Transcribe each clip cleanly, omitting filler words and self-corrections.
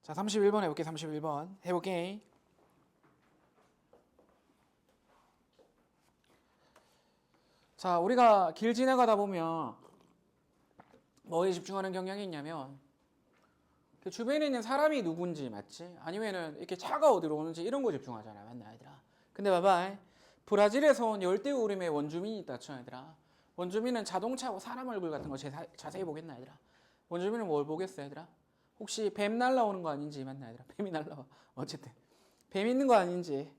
자, 31번 해볼게. 31번 해볼게. 자, 우리가 길 지나가다 보면 뭐에 집중하는 경향이 있냐면 그 주변에 있는 사람이 누군지 맞지? 아니면은 이렇게 차가 어디로 오는지 이런 거 집중하잖아, 맞나 얘들아? 근데 봐봐, 브라질에서 온 열대우림의 원주민이 있다 쳐 얘들아. 원주민은 자동차하고 사람 얼굴 같은 거 자세히 보겠나 얘들아? 원주민은 뭘 보겠어 얘들아? 혹시 뱀 날라오는 거 아닌지 맞나 얘들아? 뱀이 날라와. 어쨌든 뱀 있는 거 아닌지,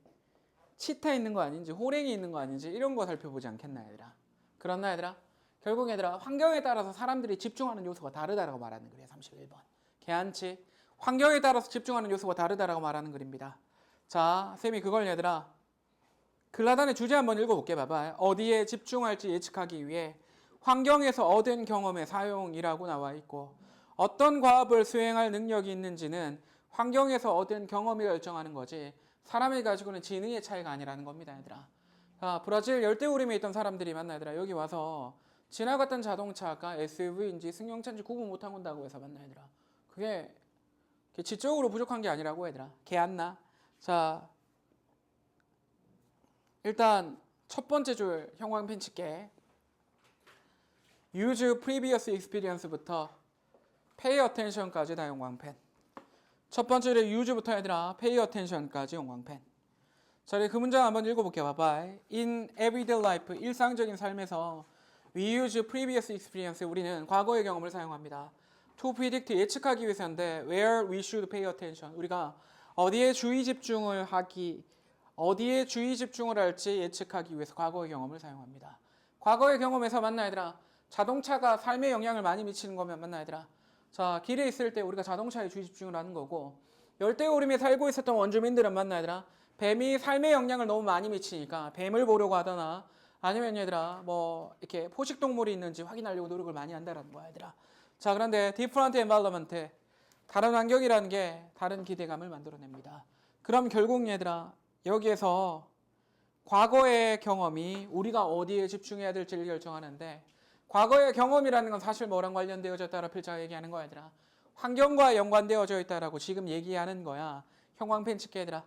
치타 있는 거 아닌지, 호랭이 있는 거 아닌지 이런 거 살펴보지 않겠나 얘들아? 그렇나 얘들아? 결국 얘들아, 환경에 따라서 사람들이 집중하는 요소가 다르다라고 말하는 거래. 31번 개한치. 환경에 따라서 집중하는 요소가 다르다라고 말하는 글입니다. 자, 쌤이 그걸 얘들아 글라단의 주제 한번 읽어볼게. 봐봐. 어디에 집중할지 예측하기 위해 환경에서 얻은 경험의 사용이라고 나와 있고, 어떤 과업을 수행할 능력이 있는지는 환경에서 얻은 경험이 결정하는 거지 사람이 가지고는 지능의 차이가 아니라는 겁니다 얘들아. 자, 브라질 열대우림에 있던 사람들이 만나 얘들아 여기 와서 지나갔던 자동차가 SUV인지 승용차인지 구분 못한 건다고 해서 만나 얘들아 그게 지적으로 부족한 게 아니라고 얘들아. 개 안 나? 자, 일단 첫 번째 줄 형광펜 칠게. Use previous experience부터 pay attention까지 다 형광펜. 첫 번째 줄에 use부터 얘들아 pay attention까지 형광펜. 자, 그 문장 한번 읽어볼게. 봐봐. In everyday life, 일상적인 삶에서 we use previous experience, 우리는 과거의 경험을 사용합니다. To predict, 예측하기 위해서인데 where we should pay attention, 우리가 어디에 주의 집중을 할지 예측하기 위해서 과거의 경험을 사용합니다. 과거의 경험에서 맞나 얘들아? 자동차가 삶에 영향을 많이 미치는 거면 맞나 얘들아? 자, 길에 있을 때 우리가 자동차에 주의 집중을 하는 거고, 열대우림에 살고 있었던 원주민들은 맞나 얘들아? 뱀이 삶에 영향을 너무 많이 미치니까 뱀을 보려고 하거나 아니면 얘들아 뭐 이렇게 포식동물이 있는지 확인하려고 노력을 많이 한다는 거야 얘들아. 자, 그런데 different environment, 다른 환경이라는 게 다른 기대감을 만들어냅니다. 그럼 결국 얘들아 여기에서 과거의 경험이 우리가 어디에 집중해야 될지를 결정하는데, 과거의 경험이라는 건 사실 뭐랑 관련되어졌다라 필자가 얘기하는 거야 얘들아. 환경과 연관되어져 있다라고 지금 얘기하는 거야. 형광펜 칠게 얘들아.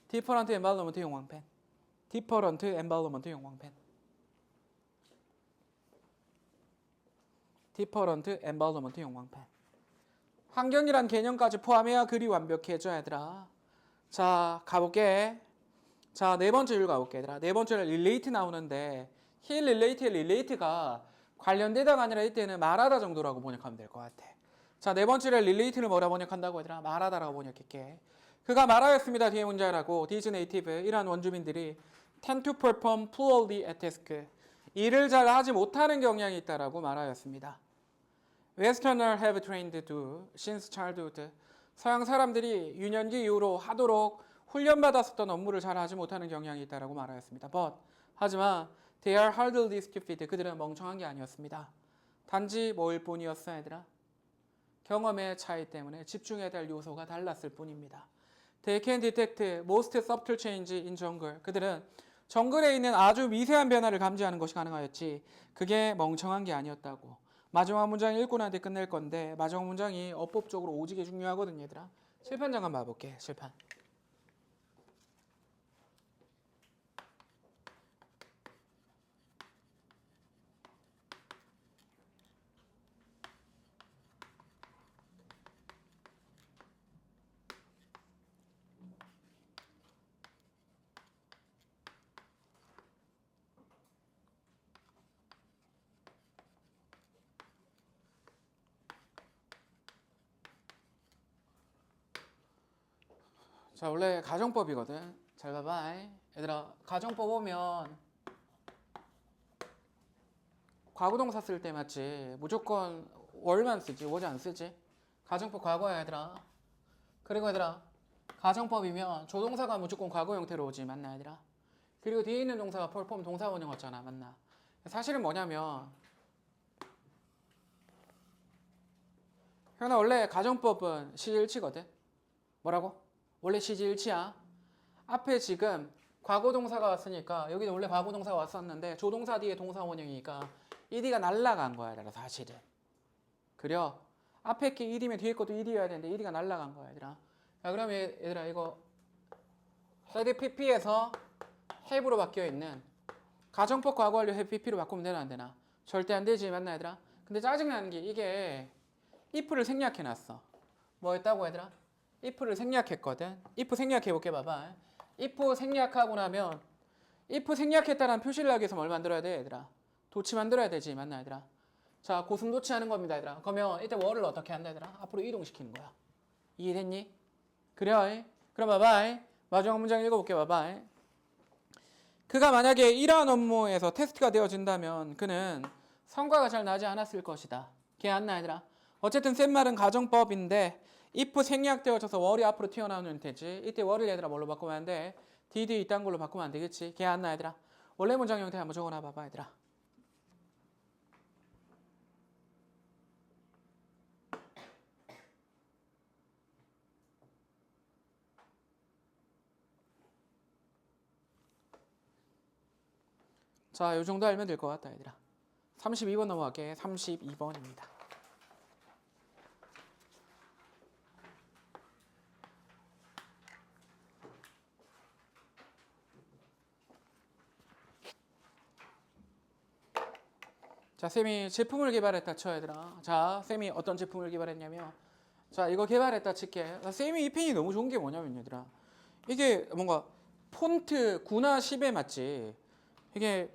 different environment 형광펜. different environment 형광펜. different environment 형광펜. 환경이란 개념까지 포함해야 글이 완벽해져 얘들아. 자, 가볼게. 자, 네 번째 줄 가볼게 얘들아. 네 번째는 relate 나오는데 he relate가 관련되다가 아니라 이때는 말하다 정도라고 번역하면 될 것 같아. 자, 네 번째를 relate를 뭐라 번역한다고 얘들아? 말하다라고 번역할게. 그가 말하였습니다. 뒤에 문자라고. These native, 이러한 원주민들이 tend to perform poorly at task, 일을 잘 하지 못하는 경향이 있다라고 말하였습니다. Westerner have trained to since childhood, 서양 사람들이 유년기 이후로 하도록 훈련받았었던 업무를 잘 하지 못하는 경향이 있다라고 말하였습니다. But, 하지만 they are hardly stupid, 그들은 멍청한 게 아니었습니다. 단지 뭐일 뿐이었어 얘들아? 경험의 차이 때문에 집중해야 될 요소가 달랐을 뿐입니다. They can detect most subtle change in jungle, 그들은 정글에 있는 아주 미세한 변화를 감지하는 것이 가능하였지 그게 멍청한 게 아니었다고. 마지막 문장 읽고 나한테 끝낼 건데 마지막 문장이 어법적으로 오지게 중요하거든 얘들아. 실판 잠깐 봐볼게. 실판. 자, 원래 가정법이거든. 잘 봐봐. 얘들아, 가정법 오면 과거동사 쓸 때 맞지? 무조건 월만 쓰지, was 안 쓰지? 가정법 과거야 얘들아. 그리고 얘들아, 가정법이면 조동사가 무조건 과거 형태로 오지, 맞나 얘들아? 그리고 뒤에 있는 동사가 perform 동사 원형 왔잖아, 맞나? 사실은 뭐냐면 현아, 원래 가정법은 시제일치거든. 뭐라고? 원래 시제일치야. 앞에 지금 과거동사가 왔으니까 여기는 원래 과거동사가 왔었는데 조동사 뒤에 동사 원형이니까 이디가 날라간 거야, 사실은. 그려. 앞에 게 1이면 뒤에 것도 1이어야 되는데 1이가 날라간 거야 얘들아. 자 그러면 얘들아 이거 사이드 PP에서 have로 바뀌어 있는 가정법 과거 완료 have PP로 바꾸면 되나 안 되나? 절대 안 되지 맞나 얘들아? 근데 짜증나는 게 이게 if를 생략해 놨어. 뭐 했다고 얘들아? if를 생략했거든. if 생략해 볼게 봐봐. if 생략하고 나면 if 생략했다는 표시를 하기 위해서 뭘 만들어야 돼 얘들아? 도치 만들어야 되지 맞나 얘들아? 자 고슴 도치 하는 겁니다 얘들아. 그러면 이때 what을 어떻게 한다 얘들아? 앞으로 이동시키는 거야. 이해됐니? 그래. 그럼 봐봐. 마지막 문장 읽어볼게 봐봐. 그가 만약에 이러한 업무에서 테스트가 되어진다면 그는 성과가 잘 나지 않았을 것이다. 걔 안 나 얘들아? 어쨌든 센 말은 가정법인데 if 생략되어져서 월이 앞으로 튀어나오는 되지. 이때 월을 얘들아 뭘로 바꾸면 안 돼? did 이딴 걸로 바꾸면 안 되겠지. 걔 안 나 얘들아? 원래 문장 형태 한번 적어놔 봐봐 얘들아. 자, 요 정도 알면 될 것 같다 얘들아. 32번 넘어갈게. 32번입니다. 자, 쌤이 제품을 개발했다 쳐 얘들아. 자, 쌤이 어떤 제품을 개발했냐면 자, 이거 개발했다 칠게. 쌤이 이 펜이 너무 좋은 게 뭐냐면 얘들아. 이게 뭔가 폰트 9나 10에 맞지. 이게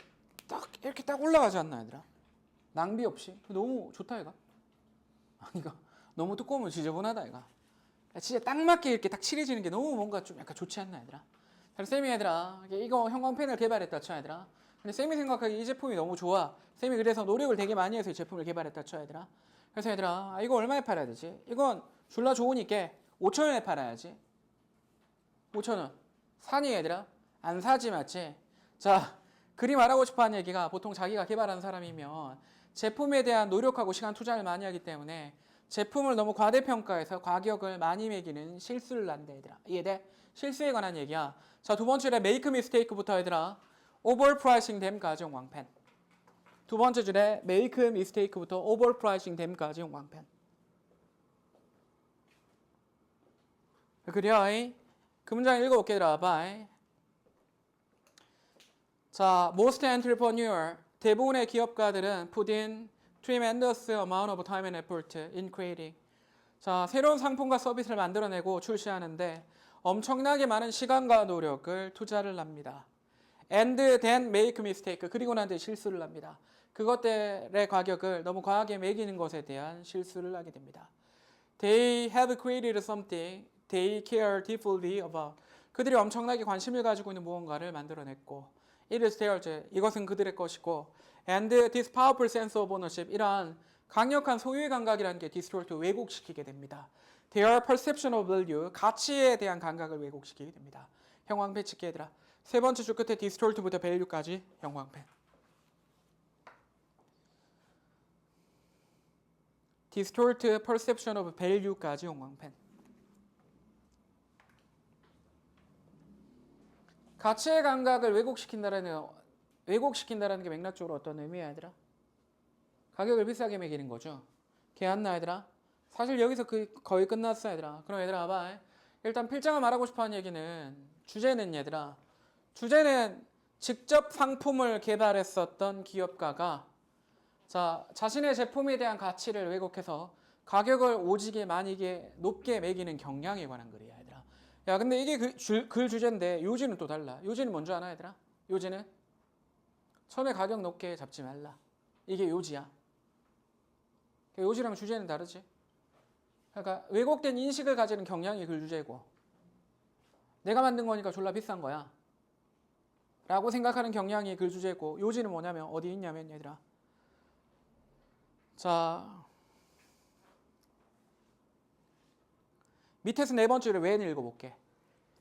딱 이렇게 딱 올라가지 않나 얘들아. 낭비 없이. 너무 좋다 얘가. 아니 이거 너무 두꺼우면 지저분하다 얘가. 진짜 딱 맞게 이렇게 딱 칠해지는 게 너무 뭔가 좀 약간 좋지 않나 얘들아. 쌤이 얘들아 이거 형광펜을 개발했다 쳐 얘들아. 근데 쌤이 생각하기에 이 제품이 너무 좋아. 쌤이 그래서 노력을 되게 많이 해서 이 제품을 개발했다 쳐 얘들아. 그래서 얘들아 이거 얼마에 팔아야 되지? 이건 졸라 좋으니까 5,000원에 팔아야지. 5,000원. 사니 얘들아? 안 사지 맞지? 자 그리 말하고 싶어하는 얘기가 보통 자기가 개발한 사람이면 제품에 대한 노력하고 시간 투자를 많이 하기 때문에 제품을 너무 과대평가해서 가격을 많이 매기는 실수를 한다 얘들아. 이해돼? 실수에 관한 얘기야. 자 두 번째 줄에 make mistake부터 얘들아. overpricing 됨 가정 왕펜. 두 번째 줄에 make mistake부터 overpricing 됨 가정 왕펜. 그래. 그 문장 읽어볼게 얘들아. 봐. 자, most entrepreneur 대부분의 기업가들은 put in tremendous amount of time and effort in creating. 자, 새로운 상품과 서비스를 만들어내고 출시하는데 엄청나게 많은 시간과 노력을 투자를 합니다. And then make mistake. 그리고 난 뒤에 실수를 합니다. 그것들의 가격을 너무 과하게 매기는 것에 대한 실수를 하게 됩니다. They have created something they care deeply about. 그들이 엄청나게 관심을 가지고 있는 무언가를 만들어냈고 It is theirs. 이것은 그들의 것이고 And this powerful sense of ownership. 이러한 강력한 소유의 감각이라는 게 distort 왜곡시키게 됩니다. Their perception of value. 가치에 대한 감각을 왜곡시키게 됩니다. 형광펜 칠게 얘들아. 세 번째 줄 끝에 distort부터 value까지 형광펜. distort perception of value까지 형광펜. 가치의 감각을 왜곡시킨다라는 게 맥락적으로 어떤 의미야 얘들아? 가격을 비싸게 매기는 거죠. 걔 안 나 얘들아? 사실 여기서 거의 끝났어 얘들아. 그럼 얘들아 봐봐. 일단 필장을 말하고 싶어하는 얘기는 주제는 얘들아. 주제는 직접 상품을 개발했었던 기업가가 자 자신의 제품에 대한 가치를 왜곡해서 가격을 오지게 많이게 높게 매기는 경향에 관한 글이야 얘들아. 야 근데 이게 글 주제인데 요지는 또 달라. 요지는 뭔지 아나 얘들아? 요지는 처음에 가격 높게 잡지 말라. 이게 요지야. 요지랑 주제는 다르지. 그러니까 왜곡된 인식을 가지는 경향이 글 주제고 내가 만든 거니까 졸라 비싼 거야 라고 생각하는 경향이 글 주제고 요지는 뭐냐면 어디 있냐면 얘들아 자 밑에서 네 번째를 웬 읽어볼게.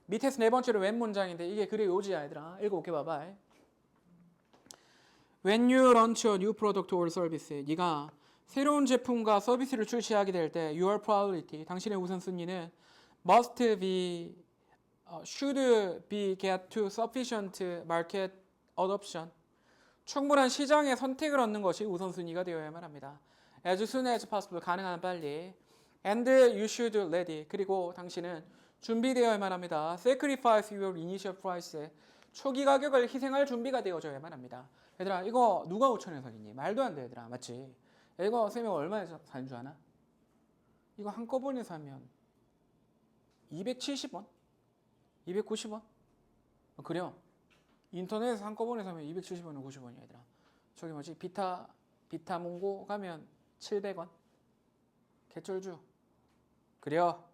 밑에서 네 번째를 웬 문장인데 이게 글의 요지야 얘들아. 읽어볼게 봐봐. When you launch a new product or service, 네가 새로운 제품과 서비스를 출시하게 될 때 your priority, 당신의 우선순위는 must be, should be get to sufficient market adoption. 충분한 시장의 선택을 얻는 것이 우선순위가 되어야만 합니다. as soon as possible 가능한 빨리 and you should ready 그리고 당신은 준비되어야만 합니다. sacrifice your initial price 초기 가격을 희생할 준비가 되어져야만 합니다. 얘들아 이거 누가 5천원에 사겠니? 말도 안 돼 얘들아 맞지? 이거 쌤이 얼마에 사는 줄 아나? 이거 한꺼번에 사면 270원? 290원? 그래요. 인터넷에서 한꺼번에 사면 270원은 90원이야 얘들아. 저기 뭐지 비타몽고 가면 700원. 개쩔주. 그래요.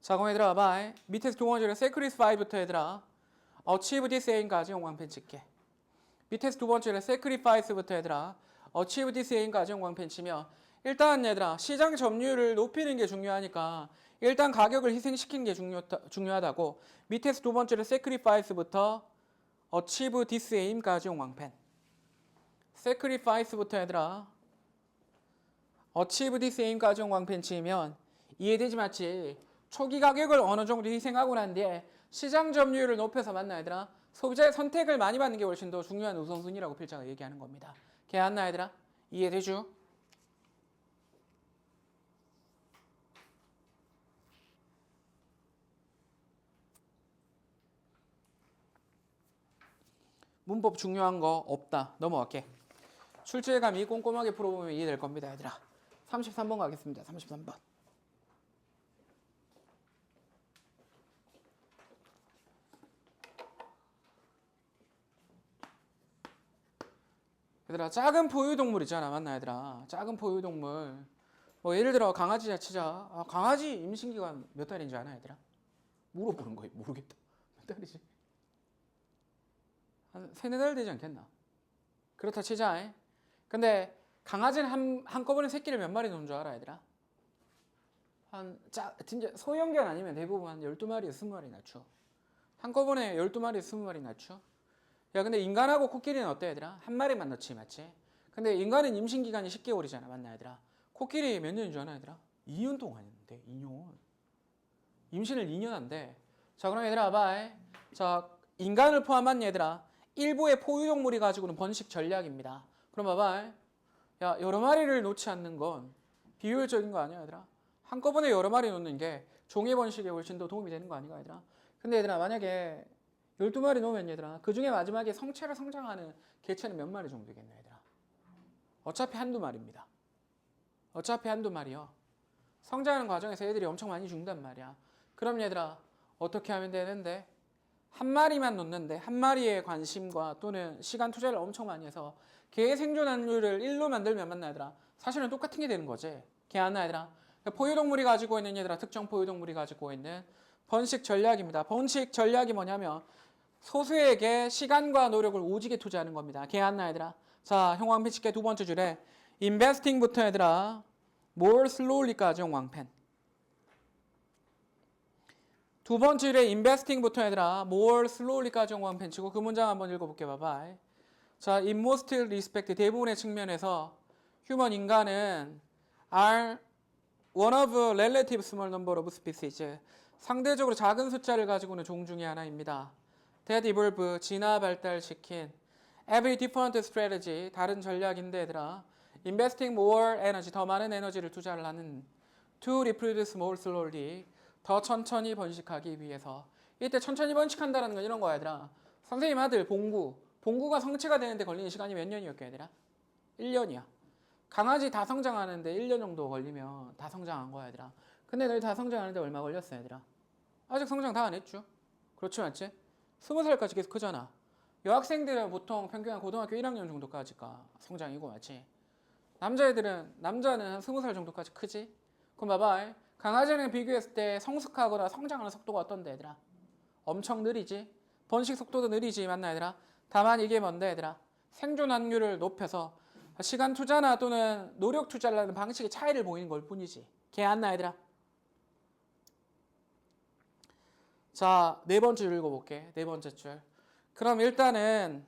자 그럼 얘들아 봐봐. 밑에서 두 번째로 sacrifice부터 얘들아 achieve this aim까지 용광펜 칠게. 밑에서 두 번째로 sacrifice부터 얘들아 achieve this aim까지 용광펜 치면 일단 얘들아 시장 점유율을 높이는 게 중요하니까 일단 가격을 희생시키는 게 중요하다고 밑에서 두 번째로 sacrifice부터 achieve this aim까지 용광펜 sacrifice부터 얘들아 achieve this aim까지 용광펜 치면 이해되지 맞지? 초기 가격을 어느 정도 희생하고 난 뒤에 시장 점유율을 높여서 맞나 얘들아? 소비자의 선택을 많이 받는 게 훨씬 더 중요한 우선순위라고 필자가 얘기하는 겁니다. 걔안나 얘들아? 이해되죠? 문법 중요한 거 없다. 넘어갈게. 출제감이 꼼꼼하게 풀어보면 이해될 겁니다. 얘들아. 33번 가겠습니다. 33번. 얘들아 작은 포유동물 있잖아. 맞나 얘들아. 작은 포유동물. 뭐 예를 들어 강아지자 치자. 강아지 임신기간 몇 달인지 아나 얘들아? 물어보는 거야. 모르겠다. 몇 달이지? 한 3-4달 되지 않겠나? 그렇다 치자. 근데 강아지는 한꺼번에 새끼를 몇 마리 놓은 줄 알아 얘들아? 진짜 소형견 아니면 대부분 한 12마리, 20마리 낳죠. 한꺼번에 12마리, 20마리 낳죠. 야 근데 인간하고 코끼리는 어때 얘들아? 한 마리만 넣지 맞지? 근데 인간은 임신기간이 10개월이잖아 맞나 얘들아? 코끼리 몇 년인 줄 아나 얘들아? 2년 동안 했는데 2년 임신을 2년 한대. 자 그럼 얘들아 봐봐. 자 인간을 포함한 얘들아 일부의 포유동물이 가지고는 번식 전략입니다. 그럼 봐봐. 야 여러 마리를 놓지 않는 건 비효율적인 거 아니야 얘들아? 한꺼번에 여러 마리 놓는 게 종의 번식에 훨씬 더 도움이 되는 거 아닌가 얘들아? 근데 얘들아 만약에 12마리 놓으면 얘들아 그 중에 마지막에 성체로 성장하는 개체는 몇 마리 정도 되겠나 얘들아? 어차피 한두 마리입니다. 어차피 한두 마리요. 성장하는 과정에서 애들이 엄청 많이 죽는단 말이야. 그럼 얘들아 어떻게 하면 되는데? 한 마리만 놓는데 한 마리의 관심과 또는 시간 투자를 엄청 많이 해서 개의 생존환율을 1로 만들면 맞나 얘들아? 사실은 똑같은 게 되는 거지. 개 하나 얘들아. 포유동물이 가지고 있는 얘들아 특정 포유동물이 가지고 있는 번식 전략입니다. 번식 전략이 뭐냐면 소수에게 시간과 노력을 오지게 투자하는 겁니다. 개 하나 얘들아. 자 형광펜 칠게. 두 번째 줄에 investing부터 얘들아 more slowly까지 형광펜. 두 번째 줄에 investing부터 얘들아 more slowly까지 형광펜 치고 그 문장 한번 읽어볼게. 봐봐. 자 in most respect 대부분의 측면에서 휴먼 인간은 are one of a relative small number of species 상대적으로 작은 숫자를 가지고는 종 중에 하나입니다. that evolve 진화 발달시킨 every different strategy 다른 전략인데 얘들아 investing more energy 더 많은 에너지를 투자를 하는 to reproduce more slowly 더 천천히 번식하기 위해서. 이때 천천히 번식한다는 건 이런 거야 얘들아. 선생님 아들 봉구가 성체가 되는데 걸리는 시간이 몇 년이었게 얘들아? 1년이야. 강아지 다 성장하는데 1년 정도 걸리면 다 성장한 거야 얘들아. 근데 너희 다 성장하는데 얼마 걸렸어 얘들아? 아직 성장 다 안 했죠? 그렇지 맞지? 20살까지 계속 크잖아. 여학생들은 보통 평균 한 고등학교 1학년 정도까지가 성장이고 맞지? 남자는 한 20살 정도까지 크지? 그럼 봐봐. 강아지랑 비교했을 때 성숙하거나 성장하는 속도가 어떤데 얘들아? 엄청 느리지? 번식 속도도 느리지 맞나 얘들아? 다만 이게 뭔데 얘들아? 생존 확률을 높여서 시간 투자나 또는 노력 투자를 하는 방식의 차이를 보이는 걸 뿐이지. 걔 안나 얘들아? 자, 네 번째 줄 읽어볼게. 네 번째 줄. 그럼 일단은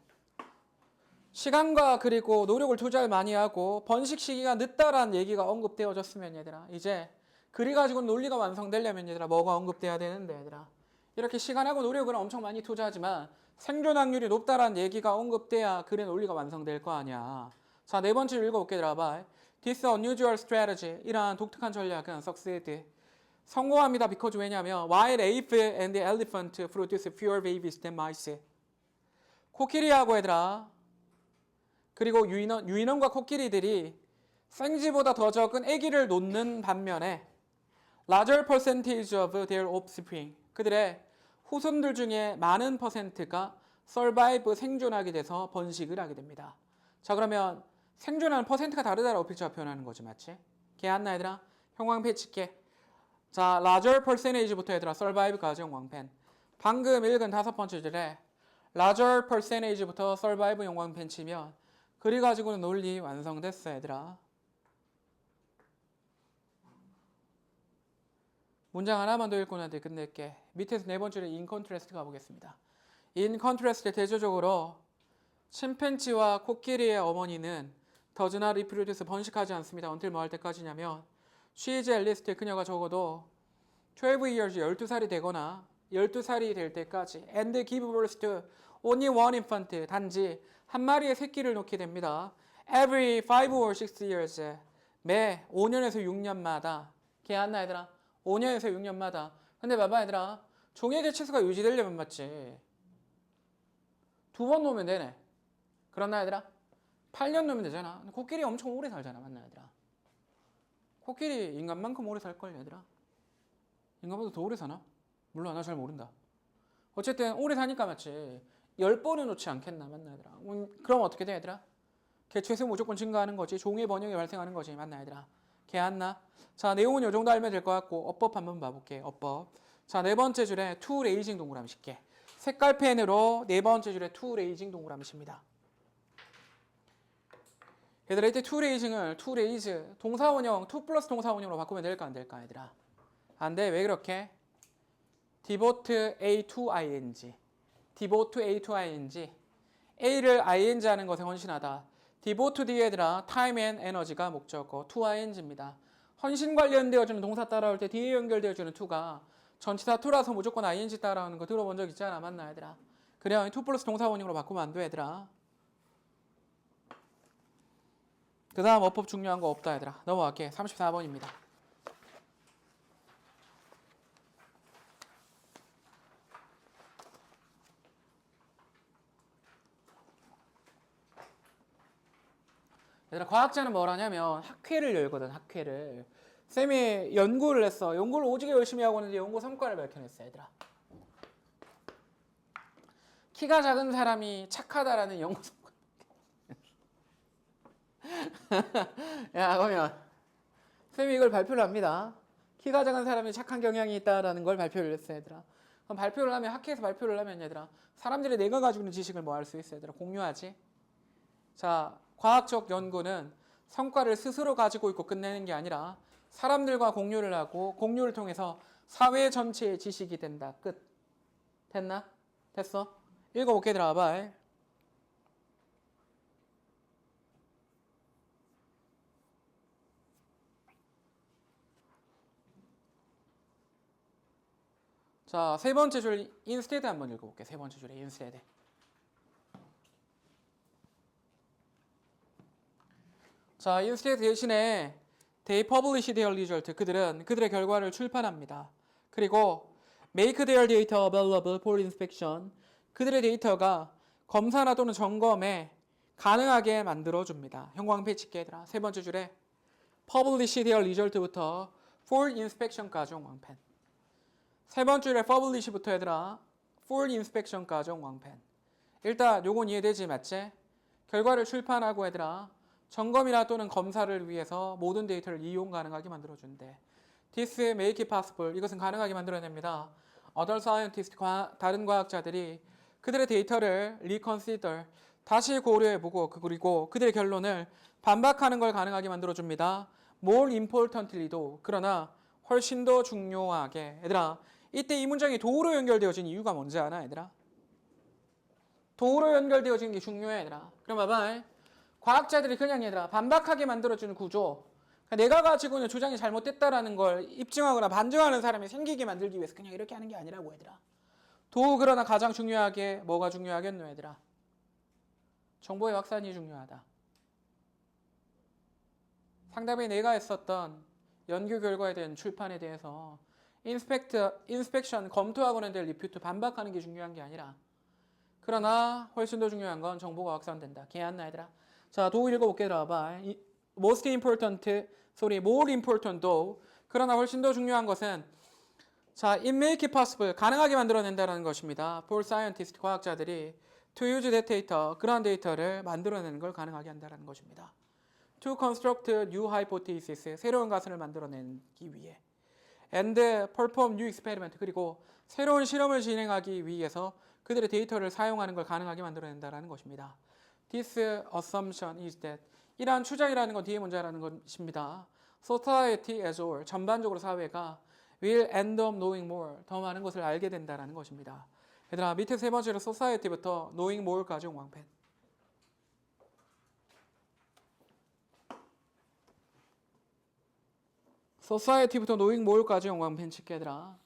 시간과 그리고 노력을 투자를 많이 하고 번식 시기가 늦다라는 얘기가 언급되어졌으면 얘들아 이제 그리 가지고 논리가 완성되려면 얘들아 뭐가 언급돼야 되는데 얘들아 이렇게 시간하고 노력을 엄청 많이 투자하지만 생존 확률이 높다라는 얘기가 언급돼야 글의 논리가 완성될 거 아니야. 자, 네 번째 줄 읽어볼게. 얘들아 봐. This unusual strategy, 이러한 독특한 전략은 succeed, 성공합니다. because 왜냐하면 while ape and elephant produce fewer babies than mice. 코끼리하고 얘들아, 그리고 유인원과 코끼리들이 생쥐보다 더 적은 아기를 놓는 반면에 larger percentage of their offspring, 그들의 후손들 중에 많은 퍼센트가 survive, 생존하게 돼서 번식을 하게 됩니다. 자, 그러면 생존하는 퍼센트가 다르다라고 필자가 표현하는 거지, 맞지? 걔안나 얘들아? 형광펜 칠게. 자, larger percentage부터 얘들아, survive까지 형광펜. 방금 읽은 5번째 줄에 larger percentage부터 survive 형광펜 치면 그래가지고는 논리 완성됐어, 얘들아. 문장 하나만 더 읽고 나한테 끝낼게. 밑에서 4번째 줄에 in contrast 가보겠습니다. in contrast, 대조적으로 침팬지와 코끼리의 어머니는 does not reproduce, 번식하지 않습니다. until 뭐 할 때까지냐면 she is at least, 그녀가 적어도 12 years, 12살이 되거나 12살이 될 때까지 and give birth to only one infant, 단지 한 마리의 새끼를 놓게 됩니다. every 5 or 6 years, 매 5년에서 6년마다. 걔안나 얘들아? 5년에서 6년마다. 근데 봐봐 얘들아, 종의 개체수가 유지되려면 맞지, 2번 놓으면 되네. 그렇나 얘들아? 8년 놓으면 되잖아. 근데 코끼리 엄청 오래 살잖아, 맞나 얘들아? 코끼리 인간만큼 오래 살걸 얘들아? 인간보다 더 오래 사나? 물론 나 잘 모른다. 어쨌든 오래 사니까 맞지, 10번은 놓지 않겠나, 맞나 얘들아? 그럼 어떻게 돼 얘들아? 개체수 무조건 증가하는 거지, 종의 번영이 발생하는 거지, 맞나 얘들아? 걔안나? 자, 내용은 이 정도 알면 될 것 같고 어법 한번 봐볼게. 어법. 자, 4번째 줄에 to raising 동그라미 칠게. 색깔 펜으로 4번째 줄에 to raising 동그라미 칩니다. 얘들아, 이때 to raising을 to raise 동사원형, to 플러스 동사원형으로 바꾸면 될까 안 될까 얘들아? 안 돼. 왜 그렇게? devote A to ing, devote A to ing, A를 ing 하는 것에 헌신하다. devote 뒤에 얘들아 time and energy가 목적어, to ing입니다. 헌신 관련되어주는 동사 따라올 때 뒤에 연결되어주는 to가 전치사 to라서 무조건 ing 따라오는 거 들어본 적 있잖아, 맞나 얘들아? 그래, to 플러스 동사원형으로 바꾸면 안 돼 얘들아. 그 다음 어법 중요한 거 없다 얘들아. 넘어갈게. 34번입니다. 얘들아, 과학자는 뭘 하냐면 학회를 열거든. 학회를. 쌤이 연구를 했어. 연구를 오지게 열심히 하고 있는데 연구 성과를 밝혀냈어 얘들아. 키가 작은 사람이 착하다라는 연구 성과. 야, 그러면 쌤이 이걸 발표를 합니다. 키가 작은 사람이 착한 경향이 있다라는 걸 발표를 했어 얘들아. 그럼 발표를 하면, 학회에서 발표를 하면 얘들아, 사람들이 내가 가지고 있는 지식을 뭐 할 수 있어 얘들아? 공유하지. 자, 과학적 연구는 성과를 스스로 가지고 있고 끝내는 게 아니라 사람들과 공유를 하고 공유를 통해서 사회 전체의 지식이 된다. 끝. 됐나? 됐어? 읽어볼게. 들어봐. 자, 3번째 줄 instead 한번 읽어볼게. 3번째 줄에 instead. 자, instead 대신에 they publish their result, 그들은 그들의 결과를 출판합니다. 그리고 make their data available for inspection, 그들의 데이터가 검사나 또는 점검에 가능하게 만들어줍니다. 형광펜 칠게 얘들아. 3번째 줄에 publish their result부터 for inspection까지 형광펜. 3번째 줄에 publish부터 얘들아 for inspection까지 형광펜. 일단 요건 이해되지, 맞지? 결과를 출판하고 얘들아 점검이나 또는 검사를 위해서 모든 데이터를 이용 가능하게 만들어준대. This make it possible, 이것은 가능하게 만들어냅니다. Other scientists, 다른 과학자들이 그들의 데이터를 reconsider, 다시 고려해보고 그리고 그들의 결론을 반박하는 걸 가능하게 만들어줍니다. More importantly도, 그러나 훨씬 더 중요하게. 얘들아, 이때 이 문장이 도로 연결되어진 이유가 뭔지 아나 얘들아? 도로 연결되어진 게 중요해 얘들아. 그럼 봐봐. 과학자들이 그냥 얘들아 반박하게 만들어주는 구조, 그러니까 내가 가지고 있는 주장이 잘못됐다라는 걸 입증하거나 반증하는 사람이 생기게 만들기 위해서 그냥 이렇게 하는 게 아니라고 얘들아. 그러나 가장 중요하게 뭐가 중요하겠노 얘들아? 정보의 확산이 중요하다. 상담에 내가 했었던 연구 결과에 대한 출판에 대해서 인스펙션 검토하고는 될 리퓨트 반박하는 게 중요한 게 아니라 그러나 훨씬 더 중요한 건 정보가 확산된다. 걔안나 얘들아. 자, 도 읽어볼게. 들어봐. Most important, more important though. 그러나 훨씬 더 중요한 것은 자, it make it possible. 가능하게 만들어낸다는 것입니다. For scientists, 과학자들이 to use that data, 그러한 데이터를 만들어내는 걸 가능하게 한다는 것입니다. To construct new hypothesis, 새로운 가설을 만들어내기 위해. And perform new experiment, 그리고 새로운 실험을 진행하기 위해서 그들의 데이터를 사용하는 걸 가능하게 만들어낸다는 것입니다. This assumption is that 이러한 추정이라는 건 뒤에 문제라는 것입니다. Society as a whole, 전반적으로 사회가 will end up knowing more, 더 많은 것을 알게 된다는 것입니다. 얘들아, 밑에 세 번째로 society부터 knowing more까지 온 왕팬. society부터 knowing more까지 온 왕팬 칠게 얘들아.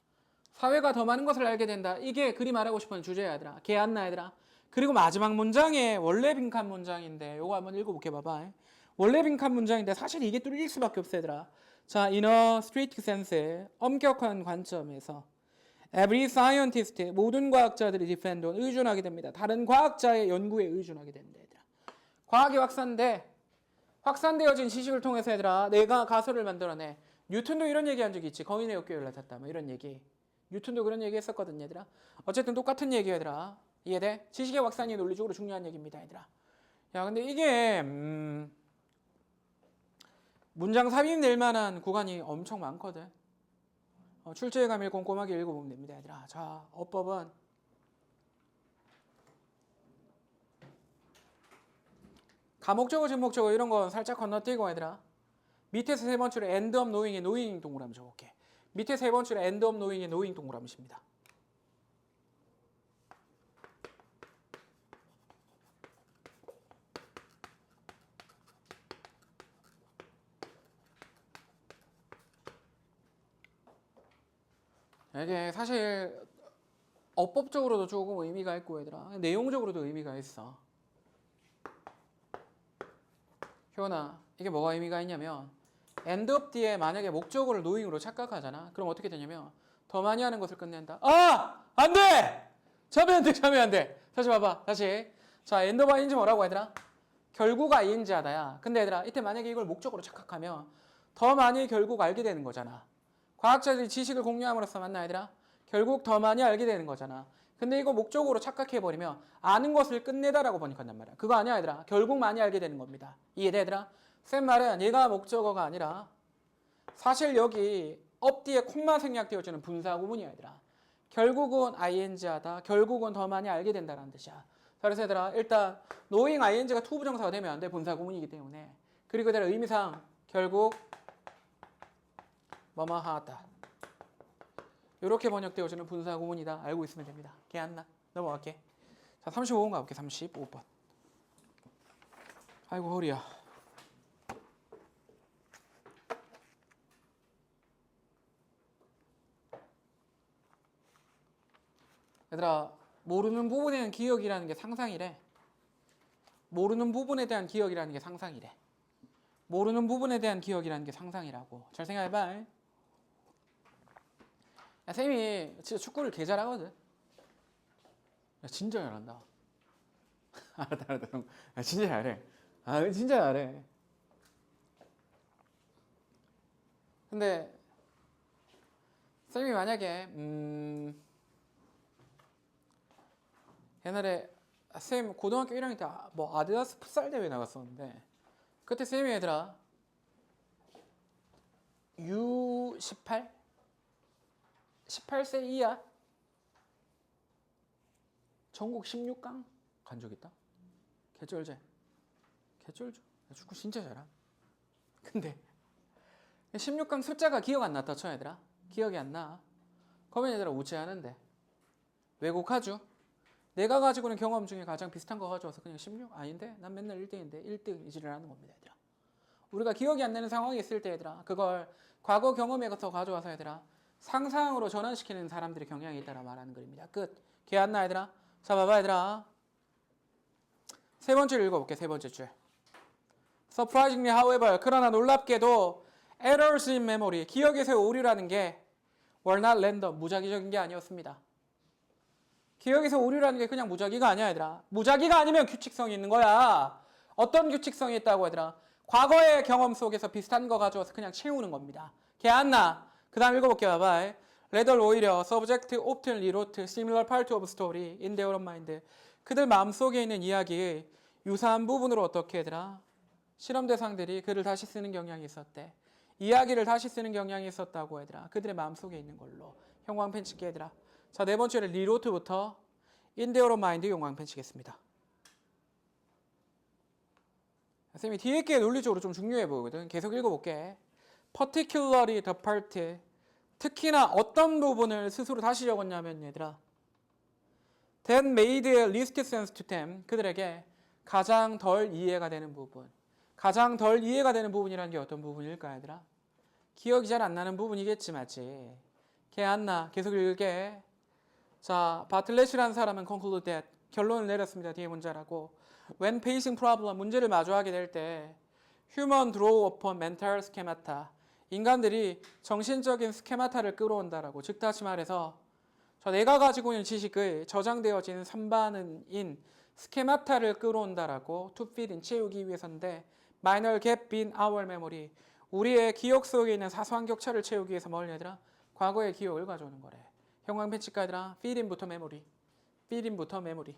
사회가 더 많은 것을 알게 된다. 이게 그리 말하고 싶은 주제야 얘들아. 걔안나 얘들아. 그리고 마지막 문장에 원래 빈칸 문장인데 요거 한번 읽어볼게 봐봐. 원래 빈칸 문장인데 사실 이게 뚫릴 수밖에 없어 얘들아. 자, in a strict sense, 엄격한 관점에서 every scientist, 모든 과학자들이 depend on, 의존하게 됩니다. 다른 과학자의 연구에 의존하게 됩니다 얘들아. 과학이 확산되어진 지식을 통해서 얘들아 내가 가설을 만들어내. 뉴턴도 이런 얘기 한 적이 있지. 거인의 어깨에 올라탔다 뭐 이런 얘기. 뉴턴도 그런 얘기 했었거든 얘들아. 어쨌든 똑같은 얘기 얘들아. 이해돼? 지식의 확산이 논리적으로 중요한 얘기입니다 얘들아. 야 근데 이게 문장 삽입 낼 만한 구간이 엄청 많거든. 출제에 가면 꼼꼼하게 읽어보면 됩니다 얘들아. 자, 어법은 가목적어 지목적어 이런 건 살짝 건너뛰고 얘들아. 밑에서 세 번째로 end up knowing의 knowing 동그라미 적을게. 밑에 세 번째로 end up knowing의 knowing 동그라미입니다. 이게 사실 어법적으로도 조금 의미가 있고 얘들아. 내용적으로도 의미가 있어. 효나, 이게 뭐가 의미가 있냐면 end up 뒤에 만약에 목적어를 knowing으로 착각하잖아. 그럼 어떻게 되냐면 더 많이 하는 것을 끝낸다. 아! 안 돼! 참여 안 돼, 참여 안 돼. 다시 봐봐. 다시. 자, end up ing 뭐라고 얘들아? 결국 ing 하다야. 근데 얘들아, 이때 만약에 이걸 목적으로 착각하면 더 많이 결국 알게 되는 거잖아. 과학자들이 지식을 공유함으로써 만나 얘들아 결국 더 많이 알게 되는 거잖아. 근데 이거 목적으로 착각해버리면 아는 것을 끝내다라고 번역한단 말이야. 그거 아니야 얘들아. 결국 많이 알게 되는 겁니다. 이해돼 얘들아? 쌤 말은 얘가 목적어가 아니라 사실 여기 업 뒤에 콤마 생략되어지는 분사구문이야 얘들아. 결국은 ing 하다. 결국은 더 많이 알게 된다는 뜻이야. 그래서 얘들아 일단 knowing ing가 to 부정사가 되면 안 돼. 분사구문이기 때문에. 그리고 얘들아 의미상 결국 뭐뭐 하다. 이렇게 번역되어지는 분사구문이다. 알고 있으면 됩니다. 걔안나 넘어갈게. 자, 35번 가볼게. 35번. 아이고 허리야. 얘들아 모르는 부분에 대한 기억이라는 게 상상이래. 모르는 부분에 대한 기억이라는 게 상상이래. 모르는 부분에 대한 기억이라는 게 상상이라고. 잘 생각해봐. 야, 쌤이 진짜 축구를 개 잘하거든. 야, 진짜 잘한다. 알았다. 야, 진짜 잘해. 아, 진짜 잘해. 근데 쌤이 만약에 옛날에 쌤 고등학교 1학년 때 뭐 아디다스 풋살 대회 나갔었는데 그때 쌤이 얘들아 U18? 18세 이하 전국 16강 간 적 있다? 개쩔지? 개쩔죠? 축구 진짜 잘함. 근데 16강 숫자가 기억 안 났다 쳐 얘들아. 기억이 안 나. 그러면 얘들아 우째하는데 왜곡하죠? 내가 가지고 있는 경험 중에 가장 비슷한 거 가져와서 그냥 16? 아닌데? 난 맨날 1등인데 1등 이지를 하는 겁니다 얘들아. 우리가 기억이 안 나는 상황이 있을 때 얘들아 그걸 과거 경험에서 가져와서 얘들아 상상으로 전환시키는 사람들의 경향이 있다라 말하는 글입니다. 끝. 걔 안 나 얘들아? 자 봐봐 얘들아. 세 번째를 읽어볼게. 세 번째 줄. Surprisingly, however, 그러나 놀랍게도 errors in memory, 기억에서의 오류라는 게 were not random, 무작위적인 게 아니었습니다. 기억에서 오류라는 게 그냥 무작위가 아니야, 얘들아. 무작위가 아니면 규칙성이 있는 거야. 어떤 규칙성이 있다고, 얘들아? 과거의 경험 속에서 비슷한 거 가져와서 그냥 채우는 겁니다. 걔 안 나. 그 다음 읽어볼게요. 봐봐. rather 오히려 subject often rewrote similar part of story in their own mind. 그들 마음속에 있는 이야기의 유사한 부분으로 어떻게 얘들아? 실험 대상들이 글을 다시 쓰는 경향이 있었대. 이야기를 다시 쓰는 경향이 있었다고 얘들아. 그들의 마음속에 있는 걸로. 형광펜 칠게 얘들아. 자, 네 번째는 리로트부터 in their own mind 형광펜 치겠습니다. 선생님이 뒤에 게 논리적으로 좀 중요해 보이거든. 계속 읽어볼게. particularly the part, 특히나 어떤 부분을 스스로 다시 적었냐면 얘들아, that made least sense to them, 그들에게 가장 덜 이해가 되는 부분. 가장 덜 이해가 되는 부분이라는 게 어떤 부분일까 얘들아? 기억이 잘 안 나는 부분이겠지, 맞지? 걔 안 나. 계속 읽을게. 자, 바틀렛이라는 사람은 conclude that, 결론을 내렸습니다. 뒤에 문자라고. When facing problem, 문제를 마주하게 될 때 human draw upon mental schemata, 인간들이 정신적인 스케마타를 끌어온다라고. 즉 다시 말해서 내가 가지고 있는 지식의 저장되어진 선반인 스케마타를 끌어온다라고. to fit in, 채우기 위해서인데 minor gap in our memory, 우리의 기억 속에 있는 사소한 격차를 채우기 위해서 뭘 얘들아? 과거의 기억을 가져오는 거래. 형광펜 칠까 얘들아? fit in부터 memory, fit in부터 memory.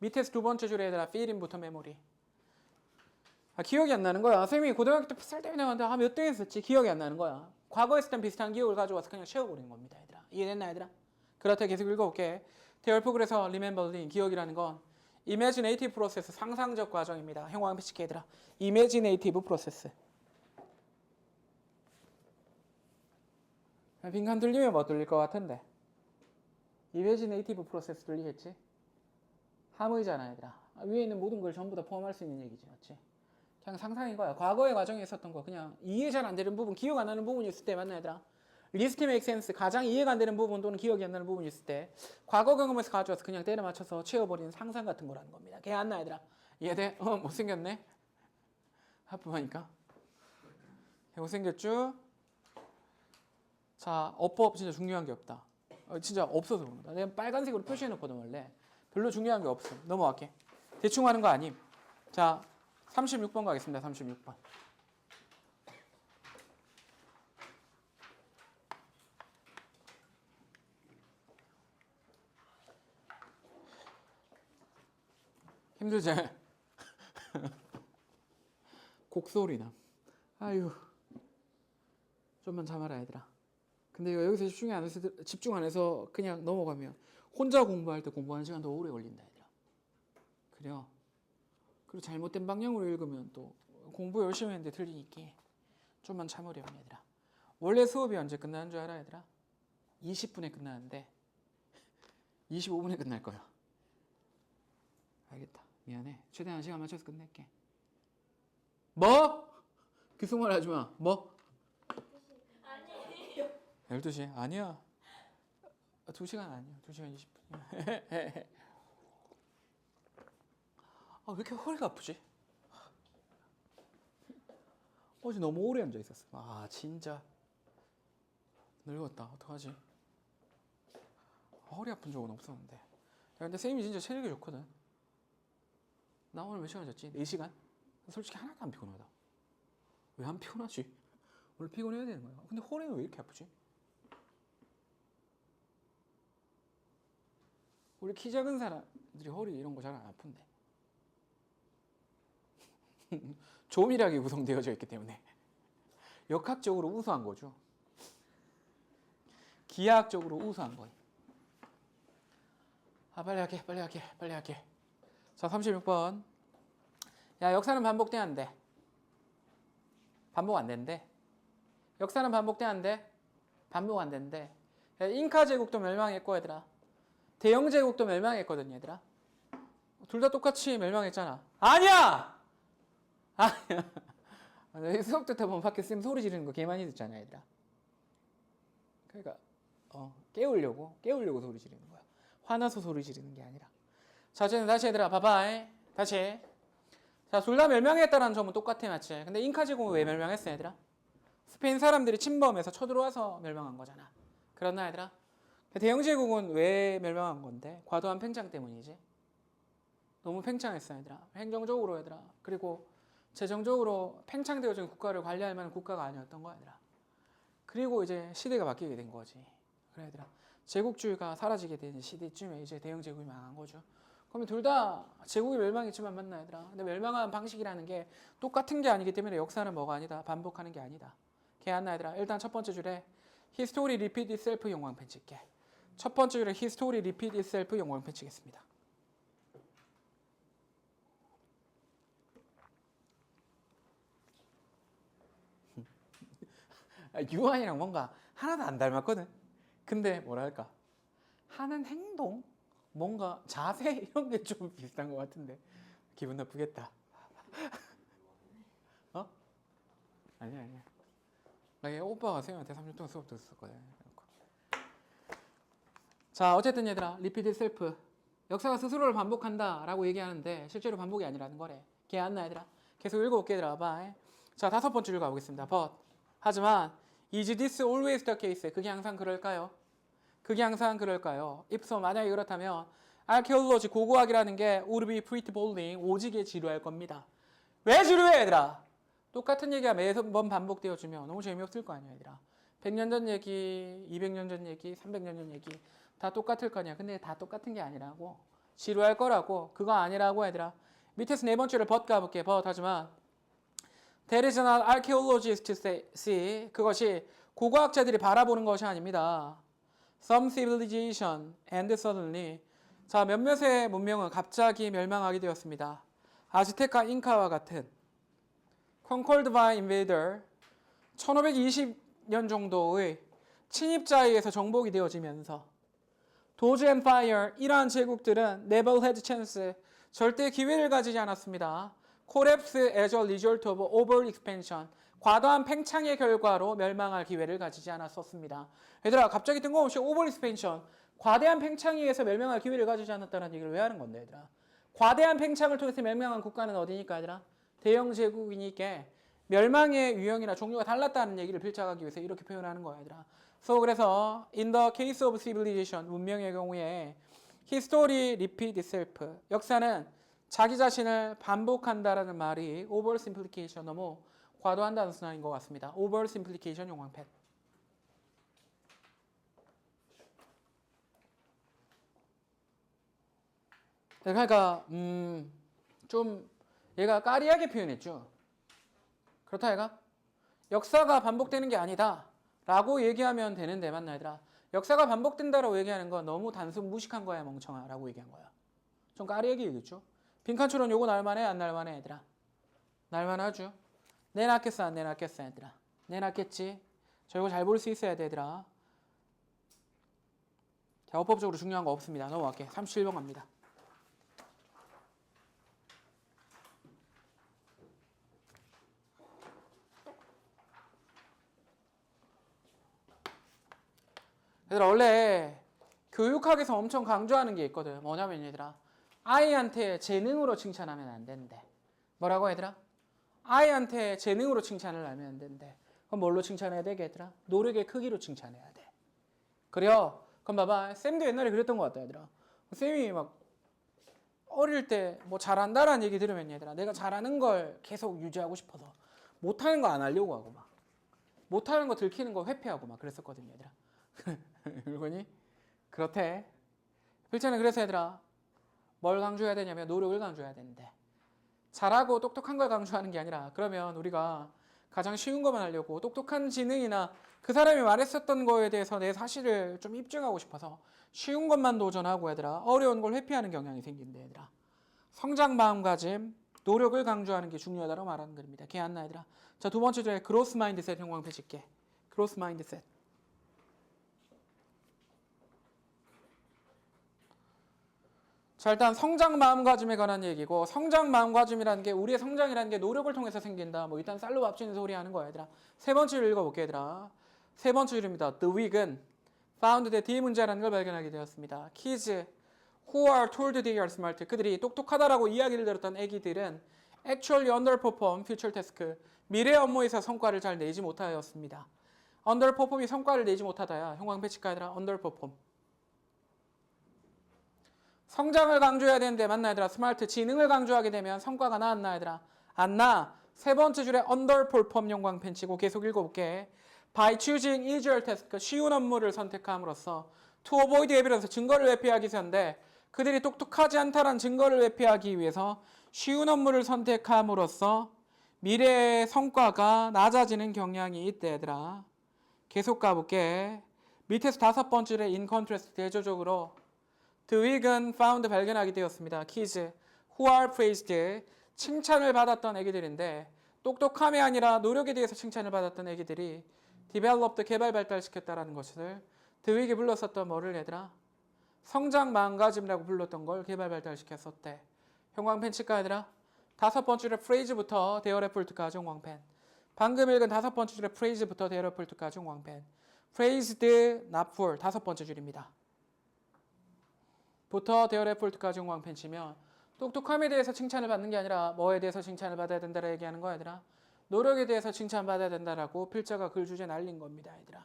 밑에서 두 번째 줄에 얘들아 fit in부터 memory. 기억이 안 나는 거야. 선생님이 고등학교 때 비쌀 때 나왔는데 몇 등 했었지? 기억이 안 나는 거야. 과거에 있었던 비슷한 기억을 가져와서 그냥 채워버리는 겁니다, 얘들아. 이해됐나 얘들아? 그렇다. 계속 읽어볼게. 대열포 그래서 remembering, 기억이라는 건 imaginative process, 상상적 과정입니다. 형광펜 칠게 얘들아. imaginative process. 빈칸 들리면 뭐 들릴 것 같은데? imaginative process 들리겠지? 함의잖아 얘들아. 위에 있는 모든 걸 전부 다 포함할 수 있는 얘기지, 맞지? 그냥 상상인 거야. 과거의 과정에 있었던 거 그냥 이해 잘 안 되는 부분, 기억 안 나는 부분이 있을 때 맞나 얘들아? least make sense, 가장 이해가 안 되는 부분 또는 기억이 안 나는 부분이 있을 때 과거 경험에서 가져와서 그냥 때려 맞춰서 채워버리는 상상 같은 거라는 겁니다. 걔 안 나 얘들아? 이해돼? 못생겼네? 하품하니까 못생겼죠? 자, 어법 진짜 중요한 게 없다. 진짜 없어서 그런다. 내가 빨간색으로 표시해놓거든 원래. 별로 중요한 게 없어. 넘어갈게. 대충 하는 거 아님. 자, 36번 가겠습니다. 36번. 힘들지? 곡소리나. 아유. 좀만 참아라 얘들아. 근데 이거 여기서 집중 안 해서 그냥 넘어가면 혼자 공부할 때 공부하는 시간 더 오래 걸린다 얘들아. 그래요. 그리고 잘못된 방향으로 읽으면 또 공부 열심히 했는데 틀리니까 좀만 참으렴 얘들아. 원래 수업이 언제 끝나는 줄 알아 얘들아? 20분에 끝나는데 25분에 끝날 거야. 알겠다. 미안해. 최대한 시간 맞춰서 끝낼게. 뭐? 귀속말 하지 마. 뭐? 12시? 아니야. 2시간 아니야. 2시간 20분이야. 왜 이렇게 허리가 아프지? 어제 너무 오래 앉아 있었어. 진짜 늙었다. 어떡하지? 허리 아픈 적은 없었는데. 야, 근데 쌤이 진짜 체력이 좋거든. 나 오늘 몇 시간 잤지? 4시간? 솔직히 하나도 안 피곤하다. 왜 안 피곤하지? 원래 피곤해야 되는 거야. 근데 허리는 왜 이렇게 아프지? 우리 키 작은 사람들이 허리 이런 거 잘 안 아픈데. 조밀하게 구성되어져 있기 때문에 역학적으로 우수한 거죠. 기하학적으로 우수한 거예요. 빨리 할게. 자, 36번. 야, 역사는 반복돼야 한대. 반복 안 된대. 역사는 반복돼야 한대. 반복 안 된대. 잉카 제국도 멸망했고 얘들아. 대영 제국도 멸망했거든 얘들아. 둘 다 똑같이 멸망했잖아. 아니야. 수업 듣다 보면 밖에 쌤 소리 지르는 거 개 많이 듣잖아 얘들아. 그러니까 깨우려고 소리 지르는 거야. 화나서 소리 지르는 게 아니라. 자, 이제는 다시 얘들아 봐봐. 다시 자, 둘 다 멸망했다라는 점은 똑같아, 맞지? 근데 잉카 제국은 왜 멸망했어, 얘들아? 스페인 사람들이 침범해서 쳐들어와서 멸망한 거잖아. 그렇나, 얘들아? 대영 제국은 왜 멸망한 건데? 과도한 팽창 때문이지. 너무 팽창했어, 얘들아. 행정적으로, 얘들아. 그리고 재정적으로 팽창되어진 국가를 관리할 만한 국가가 아니었던 거야, 얘들아. 그리고 이제 시대가 바뀌게 된 거지. 그래, 얘들아. 제국주의가 사라지게 된 시대쯤에 이제 대영 제국이 망한 거죠. 그러면 둘 다 제국이 멸망했지만 맞나, 얘들아? 근데 멸망한 방식이라는 게 똑같은 게 아니기 때문에 역사는 뭐가 아니다. 반복하는 게 아니다. 걔안나, 얘들아? 일단 첫 번째 줄에 History repeat itself 영광펜 찍게. 첫 번째 줄에 History repeat itself 영광펜 치겠습니다. 유한이랑 뭔가 하나도 안 닮았거든. 근데 뭐랄까 하는 행동, 뭔가 자세 이런 게 좀 비슷한 것 같은데 기분 나쁘겠다. 어? 아니야. 나 오빠가 쌤한테 3년 동안 수업 듣었거든. 자, 어쨌든 얘들아, 리피드 셀프. 역사가 스스로를 반복한다라고 얘기하는데 실제로 반복이 아니라는 거래. 걔 안나, 얘들아? 계속 읽어볼게, 얘들아. 봐. 자, 다섯 번째 읽어보겠습니다. But. 하지만 is this always the case? 그게 항상 그럴까요? 그게 항상 그럴까요? if so, 만약에 그렇다면 archaeology, 고고학이라는 게 would be pretty boring, 오지게 지루할 겁니다. 왜 지루해, 얘들아? 똑같은 얘기가 매번 반복되어주면 너무 재미없을 거 아니야, 얘들아. 100년 전 얘기, 200년 전 얘기, 300년 전 얘기 다 똑같을 거냐. 근데 다 똑같은 게 아니라고. 지루할 거라고. 그거 아니라고, 얘들아. 밑에서 네 번째를 but 가볼게. but 하지만 That is not archaeologists to see. 그것이 고고학자들이 바라보는 것이 아닙니다. Some civilization and suddenly. 자, 몇몇의 문명은 갑자기 멸망하게 되었습니다. 아즈테카, 잉카와 같은 conquered by invader 1520년 정도의 침입자에 의해서 정복이 되어지면서 도즈 앤 파이어 이러한 제국들은 never had chance 절대 기회를 가지지 않았습니다. collapse as a result of over expansion 과도한 팽창의 결과로 멸망할 기회를 가지지 않았었습니다. 얘들아, 갑자기 뜬금없이 over expansion 과대한 팽창에 의해서 멸망할 기회를 가지지 않았다는 얘기를 왜 하는 건데, 얘들아? 과대한 팽창을 통해서 멸망한 국가는 어디니까, 얘들아? 대영 제국이니까 멸망의 유형이나 종류가 달랐다는 얘기를 필착하기 위해서 이렇게 표현하는 거야, 얘들아. 그래서 in the case of civilization 문명의 경우에 history repeat itself 역사는 자기 자신을 반복한다라는 말이 oversimplification 너무 과도한 단순화인 것 같습니다. oversimplification 용광펜. 그러니까 좀 얘가 까리하게 표현했죠. 그렇다 얘가 역사가 반복되는 게 아니다 라고 얘기하면 되는데 맞나, 얘들아? 역사가 반복된다라고 얘기하는 건 너무 단순 무식한 거야, 멍청아 라고 얘기한 거야. 좀 까리하게 얘기했죠. 빈칸처럼 요거 날만해 안 날만해, 얘들아? 날만하죠. 내놨겠어 안 내놨겠어, 얘들아? 내놨겠지. 저 이거 잘 볼 수 있어야 돼, 얘들아. 자, 어법적으로 중요한 거 없습니다. 넘어갈게. 37번 갑니다. 얘들아, 원래 교육학에서 엄청 강조하는 게 있거든. 뭐냐면 얘들아, 아이한테 재능으로 칭찬하면 안 된대. 뭐라고, 얘들아? 아이한테 재능으로 칭찬을 하면 안 된대. 그럼 뭘로 칭찬해야 돼, 얘들아? 노력의 크기로 칭찬해야 돼. 그래요? 그럼 봐봐, 쌤도 옛날에 그랬던 것 같다, 얘들아. 쌤이 막 어릴 때 뭐 잘한다라는 얘기 들으면 얘들아, 내가 잘하는 걸 계속 유지하고 싶어서 못하는 거 안 하려고 하고 막 못하는 거 들키는 거 회피하고 막 그랬었거든요, 얘들아. 읽으니? 그렇대. 필자는 그래서 얘들아, 뭘 강조해야 되냐면 노력을 강조해야 되는데 잘하고 똑똑한 걸 강조하는 게 아니라 그러면 우리가 가장 쉬운 것만 하려고 똑똑한 지능이나 그 사람이 말했었던 거에 대해서 내 사실을 좀 입증하고 싶어서 쉬운 것만 도전하고 얘들아 어려운 걸 회피하는 경향이 생긴대, 얘들아. 성장 마음가짐, 노력을 강조하는 게 중요하다고 말하는 겁니다. 걔 안나, 얘들아. 자, 두 번째 줄에 그로스 마인드셋 형광 펴줄게. 그로스 마인드셋. 자, 일단 성장 마음가짐에 관한 얘기고, 성장 마음가짐이라는 게 우리의 성장이라는 게 노력을 통해서 생긴다. 뭐 일단 쌀로 밥 짓는 소리 하는 거야, 얘들아. 세 번째 줄 읽어볼게, 얘들아. 세 번째 줄입니다. The Wig은 found that D 문제라는 걸 발견하게 되었습니다. Kids who are told they are smart. 그들이 똑똑하다라고 이야기를 들었던 애기들은 actually underperform future task. 미래 업무에서 성과를 잘 내지 못하였습니다. underperform이 성과를 내지 못하다야. 형광 패치가 아니라 underperform. 성장을 강조해야 되는데 맞나 얘들아? 스마트 지능을 강조하게 되면 성과가 나 안 나 얘들아? 안 나. 세 번째 줄에 underperform 형광 펜치고 계속 읽어볼게. By choosing easier task, 쉬운 업무를 선택함으로써 to avoid evidence, 증거를 회피하기 위해서인데 그들이 똑똑하지 않다는 증거를 회피하기 위해서 쉬운 업무를 선택함으로써 미래의 성과가 낮아지는 경향이 있대 얘들아. 계속 가볼게. 밑에서 다섯 번째 줄에 in contrast 대조적으로 드윅은 found 발견하게 되었습니다. kids who are praised 칭찬을 받았던 애기들인데 똑똑함이 아니라 노력에 대해서 칭찬을 받았던 애기들이 developed 개발 발달시켰다라는 것을 드윅이 불렀었던 뭐를 얘들아? 성장 마음가짐이라고 불렀던 걸 개발 발달시켰었대. 형광펜 칠까 얘들아? 다섯 번째 줄에 phrase부터 대어 레폴트까지 형광펜. 방금 읽은 다섯 번째 줄에 phrase부터 대어 레폴트까지 형광펜. praised not for 다섯 번째 줄입니다. 부터 대어 레폴트까지 형광펜 치면 똑똑함에 대해서 칭찬을 받는 게 아니라 뭐에 대해서 칭찬을 받아야 된다라 얘기하는 거야 얘들아. 노력에 대해서 칭찬받아야 된다라고 필자가 글 주제 날린 겁니다 얘들아.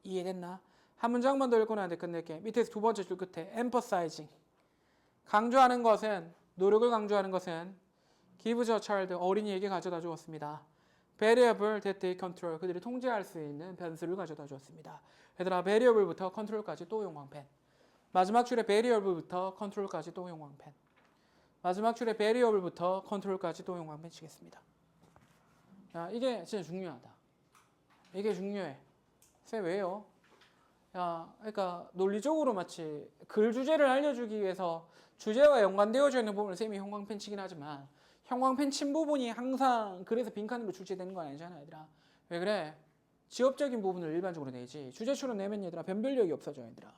이해됐나? 한 문장만 더 읽고 나한테 끝낼게. 밑에서 두 번째 줄 끝에 emphasizing 강조하는 것은 노력을 강조하는 것은 give the child 어린이에게 가져다 주었습니다. variable that they control 그들이 통제할 수 있는 변수를 가져다 주었습니다. 얘들아 variable부터 control까지 또 형광펜. 마지막 줄에 variable부터 control까지 또 형광펜. 마지막 줄에 variable부터 control까지 또 형광펜 치겠습니다. 야, 이게 진짜 중요하다. 이게 중요해. 쌤 왜요? 야, 그러니까 논리적으로 마치 글 주제를 알려주기 위해서 주제와 연관되어져 있는 부분을 쌤이 형광펜 치긴 하지만 형광펜 친 부분이 항상 그래서 빈칸으로 출제되는 거 아니잖아 얘들아. 왜 그래? 지엽적인 부분을 일반적으로 내지 주제처럼 내면 얘들아 변별력이 없어져 얘들아.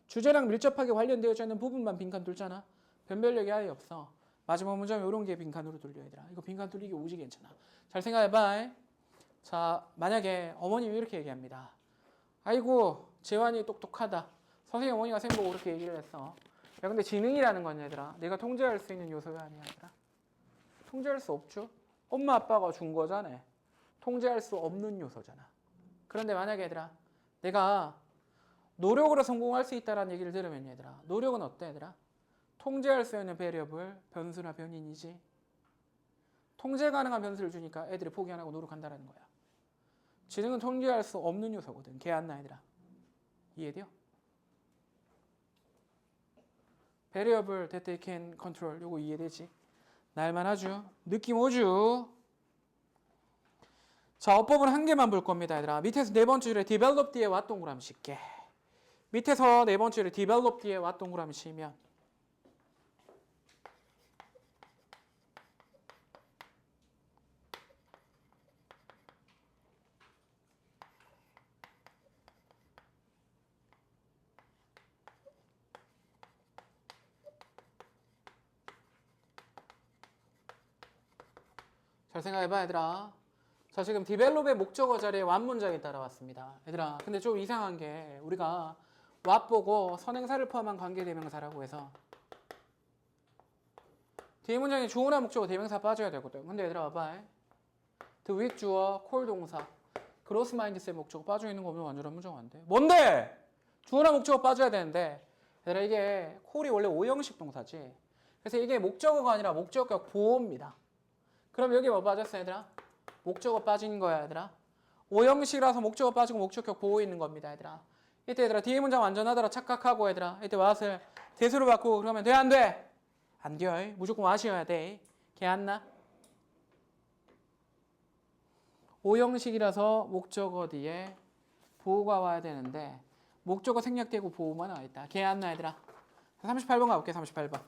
주제랑 밀접하게 관련되어져 있는 부분만 빈칸 돌잖아. 변별력이 아예 없어. 마지막 문장 이런 게 빈칸으로 돌려 얘들아. 이거 빈칸 돌리기 오지 괜찮아. 잘 생각해봐. 자, 만약에 어머님이 이렇게 얘기합니다. 아이고 재환이 똑똑하다. 선생님 어머니가 쌤 보고 그렇게 얘기를 했어. 야 근데 지능이라는 건 얘들아 내가 통제할 수 있는 요소가 아니야 얘들아. 통제할 수 없죠. 엄마 아빠가 준 거잖아. 통제할 수 없는 요소잖아. 그런데 만약에 얘들아 내가 노력으로 성공할 수 있다는 얘기를 들으면 얘들아 노력은 어때 얘들아? 통제할 수 있는 베리어블 변수나 변인이지. 통제 가능한 변수를 주니까 애들이 포기 안 하고 노력한다는 거야. 지능은 통제할 수 없는 요소거든. 걔 안 나 얘들아. 이해돼요? 베리어블 that they can control 요거 이해되지? 날만하죠? 느낌 오죠? 자, 어법은 한 개만 볼 겁니다 얘들아. 밑에서 네 번째 줄에 develop 뒤에 와 동그라미 칠게. 밑에서 네 번째 줄에 develop 뒤에 와 동그라미 치면 잘 생각해봐 얘들아. 자 지금 develop의 목적어 자리에 what 문장이 따라왔습니다 얘들아. 근데 좀 이상한 게 우리가 what 보고 선행사를 포함한 관계대명사라고 해서 뒤에 문장에 주어나 목적어 대명사 빠져야 되거든. 근데 얘들아 봐봐. the weak 주어 콜 동사 그로스 마인드셋 목적어 빠져 있는 거 보면 완전한 문장 안 돼. 뭔데? 주어나 목적어 빠져야 되는데 얘들아 이게 콜이 원래 오형식 동사지. 그래서 이게 목적어가 아니라 목적격 보호입니다. 그럼 여기 뭐 빠졌어 얘들아? 목적어 빠진 거야 얘들아. 오형식이라서 목적어 빠지고 목적격 보호 있는 겁니다 얘들아. 이때 얘들아 뒤에 문장 완전하더라 착각하고 얘들아 이때 what을 대수로 바꾸고 그러면 돼 안 돼? 안 돼요. 무조건 what이어야 돼. 걔 안 나? 오형식이라서 목적어 뒤에 보호가 와야 되는데 목적어 생략되고 보호만 나와 있다. 걔 안 나 얘들아. 38번 가볼게 38번.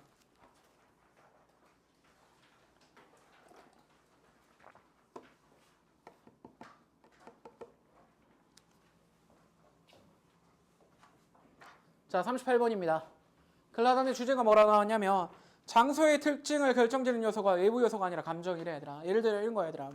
자 38번입니다. 글라단의 주제가 뭐라 나왔냐면 장소의 특징을 결정짓는 요소가 외부 요소가 아니라 감정이래 얘들아. 예를 들어 이런 거야 얘들아.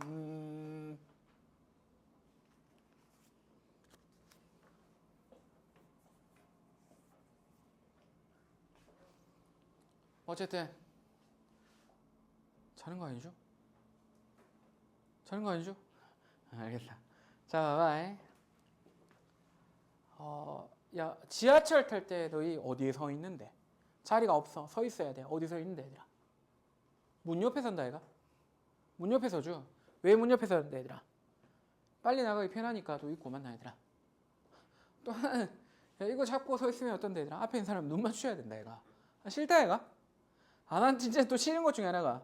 어쨌든 자는 거 아니죠? 되는 거 아니죠? 알겠다. 자, 봐봐. 야, 지하철 탈 때 너희 어디에 서 있는데? 자리가 없어. 서 있어야 돼. 어디 서 있는데, 얘들아? 문 옆에 선다, 얘가? 문 옆에 서죠? 왜 문 옆에 서는데, 얘들아? 빨리 나가기 편하니까 또 있고, 맞나, 얘들아? 또 하나는, 야, 이거 잡고 서 있으면 어떤데, 얘들아? 앞에 있는 사람 눈 맞춰야 된다, 얘가. 싫다, 얘가? 난 진짜 또 싫은 것 중에 하나가,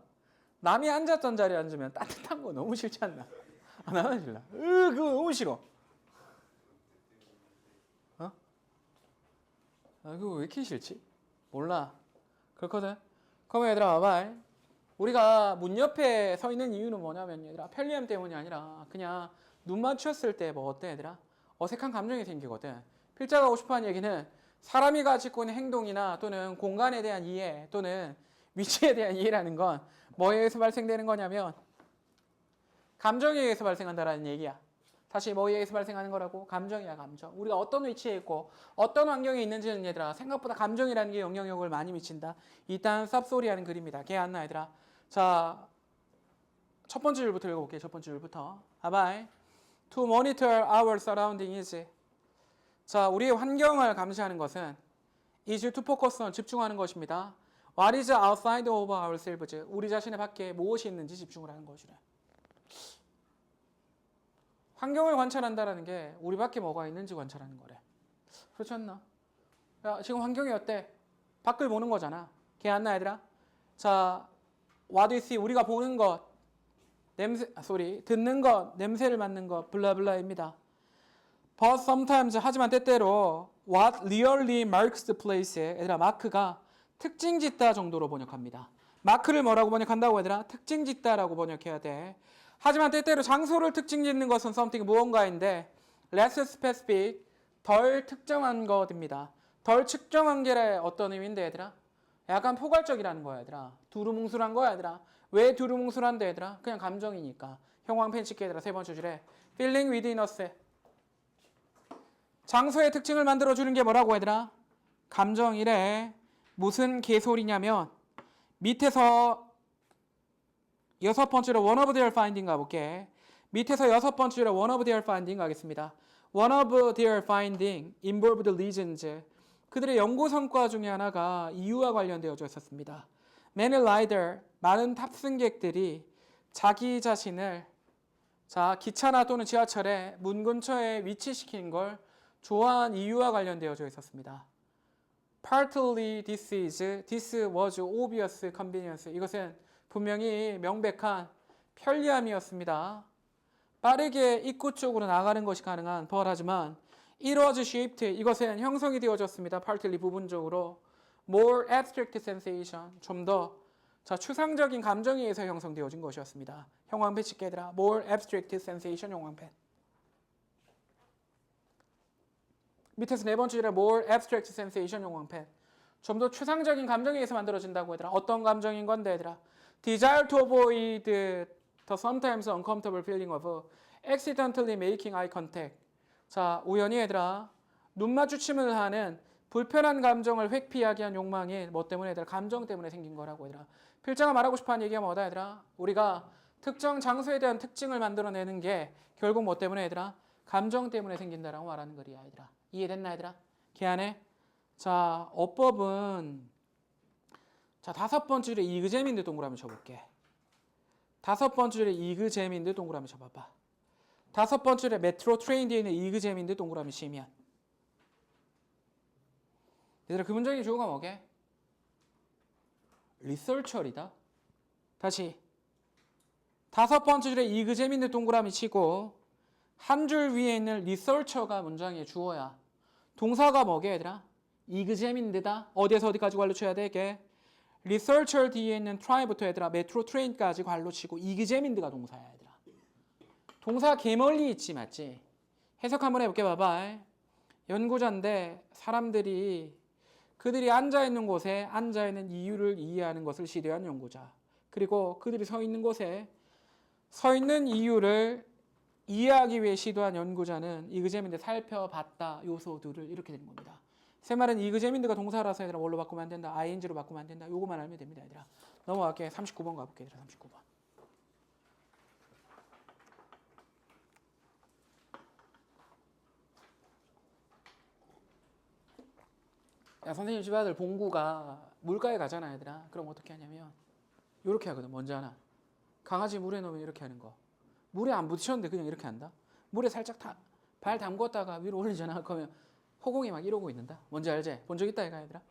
남이 앉았던 자리에 앉으면 따뜻한 거 너무 싫지 않나? 나는 싫나? 그거 너무 싫어. 그거 왜 이렇게 싫지? 몰라. 그렇거든. 그러면 얘들아 봐봐. 우리가 문 옆에 서 있는 이유는 뭐냐면 얘들아 편리함 때문이 아니라 그냥 눈 맞췄을 때 뭐 어때 얘들아? 어색한 감정이 생기거든. 필자가 하고 싶어하는 얘기는 사람이 가지고 있는 행동이나 또는 공간에 대한 이해 또는 위치에 대한 이해라는 건 뭐에 의해서 발생되는 거냐면 감정에 의해서 발생한다라는 얘기야. 다시 뭐에 의해서 발생하는 거라고? 감정이야, 감정. 우리가 어떤 위치에 있고 어떤 환경에 있는지는 얘들아 생각보다 감정이라는 게 영향력을 많이 미친다. 일단 쌉소리하는 글입니다. 걔 안 나 얘들아. 자, 첫 번째 줄부터 읽어볼게. 첫 번째 줄부터. 봐봐. To monitor our surrounding is. 자, 우리의 환경을 감시하는 것은 is to focus on 집중하는 것입니다. What is outside of ourselves? 우리 자신의 밖에 무엇이 있는지 집중을 하는 것이래. 환경을 관찰한다는 게 우리 밖에 뭐가 있는지 관찰하는 거래. 그렇지 않나? 야, 지금 환경이 어때? 밖을 보는 거잖아. 걔 안 나, 얘들아? 자, what we see, 우리가 보는 것, 듣는 것, 냄새를 맡는 것, 블라블라입니다. But sometimes, 하지만 때때로 what really marks the place, 얘들아, 마크가 특징 짓다 정도로 번역합니다. 마크를 뭐라고 번역한다고 얘들아? 특징 짓다라고 번역해야 돼. 하지만 때때로 장소를 특징 짓는 것은 something 무언가인데 less specific, 덜 특정한 것입니다. 덜 측정한 게 어떤 의미인데 얘들아? 약간 포괄적이라는 거야 얘들아. 두루뭉술한 거야 얘들아. 왜 두루뭉술한데 얘들아? 그냥 감정이니까. 형광펜 찍게 얘들아. 세 번째 줄에 feeling within us. 장소의 특징을 만들어주는 게 뭐라고 얘들아? 감정이래. 무슨 개소리냐면 밑에서 여섯 번째로 one of their finding 가볼게. 밑에서 여섯 번째로 one of their finding 가겠습니다. One of their finding involved reasons. 그들의 연구 성과 중에 하나가 이유와 관련되어져 있었습니다. Many rider, 많은 탑승객들이 자기 자신을 기차나 또는 지하철에 문 근처에 위치시키는 걸 좋아한 이유와 관련되어져 있었습니다. Partly this was obvious convenience. 이것은 분명히 명백한 편리함이었습니다. 빠르게 입구 쪽으로 나가는 것이 가능한 하지만 it was shaped. 이것은 형성이 되어졌습니다. partly 부분적으로 more abstract sensation. 좀 더 추상적인 감정에 의해서 형성되어진 것이었습니다. 형광펜 찍게 얘들아. more abstract sensation 형광펜. 밑에서 네 번째 줄에 more abstract sensation 형광펜. 좀 더 추상적인 감정에 의해서 만들어진다고 얘들아. 어떤 감정인 건데 얘들아? Desire to avoid the sometimes uncomfortable feeling of accidentally making eye contact. 자, 우연히 얘들아 눈 마주침을 하는 불편한 감정을 회피하기 위한 욕망이 뭐 때문에 얘들아? 감정 때문에 생긴 거라고 얘들아. 필자가 말하고 싶어하는 얘기가 뭐다 얘들아? 우리가 특정 장소에 대한 특징을 만들어내는 게 결국 뭐 때문에 얘들아? 감정 때문에 생긴다라고 말하는 거야 얘들아. 이해됐나 얘들아? 걔 안에 자, 어법은 다섯 번째 줄에 이그제민드 동그라미 쳐볼게. 다섯 번째 줄에 이그제민드 동그라미 쳐봐봐. 다섯 번째 줄에 메트로 트레인 뒤에 있는 이그제민드 동그라미 치면 얘들아 그 문장의 주어가 뭐게? 리서처리다. 다시 다섯 번째 줄에 이그제민드 동그라미 치고 한 줄 위에 있는 리서처가 문장의 주어야. 동사가 뭐게 얘들아? 이그제민드다. 어디에서 어디까지 관로 쳐야 되게? 리서처 뒤에 있는 try부터 얘들아 메트로 트레인까지 관로 치고 이그제민드가 동사야 얘들아. 동사 개멀리 있지 맞지? 해석 한번 해볼게 봐봐. 연구자인데 사람들이 그들이 앉아있는 곳에 앉아있는 이유를 이해하는 것을 시도한 연구자. 그리고 그들이 서 있는 곳에 서 있는 이유를 이해하기 위해 시도한 연구자는 이그제민드 살펴봤다 요소들을 이렇게 되는 겁니다. 세 말은 이그제민드가 동사라서 얘들아 뭘로 바꾸면 안 된다. ing로 바꾸면 안 된다. 요거만 알면 됩니다 얘들아. 넘어갈게. 39번 가볼게 얘들아. 39번. 야, 선생님 집 아들 봉구가 물가에 가잖아, 얘들아. 그럼 어떻게 하냐면 이렇게 하거든. 먼저 하나. 강아지 물에 넣으면 이렇게 하는 거. 물에 안 부딪혔는데 그냥 이렇게 한다. 물에 살짝 발 담궜다가 위로 올리잖아. 그러면 허공이 막 이러고 있는다. 뭔지 알지? 본 적 있다, 이거 얘들아.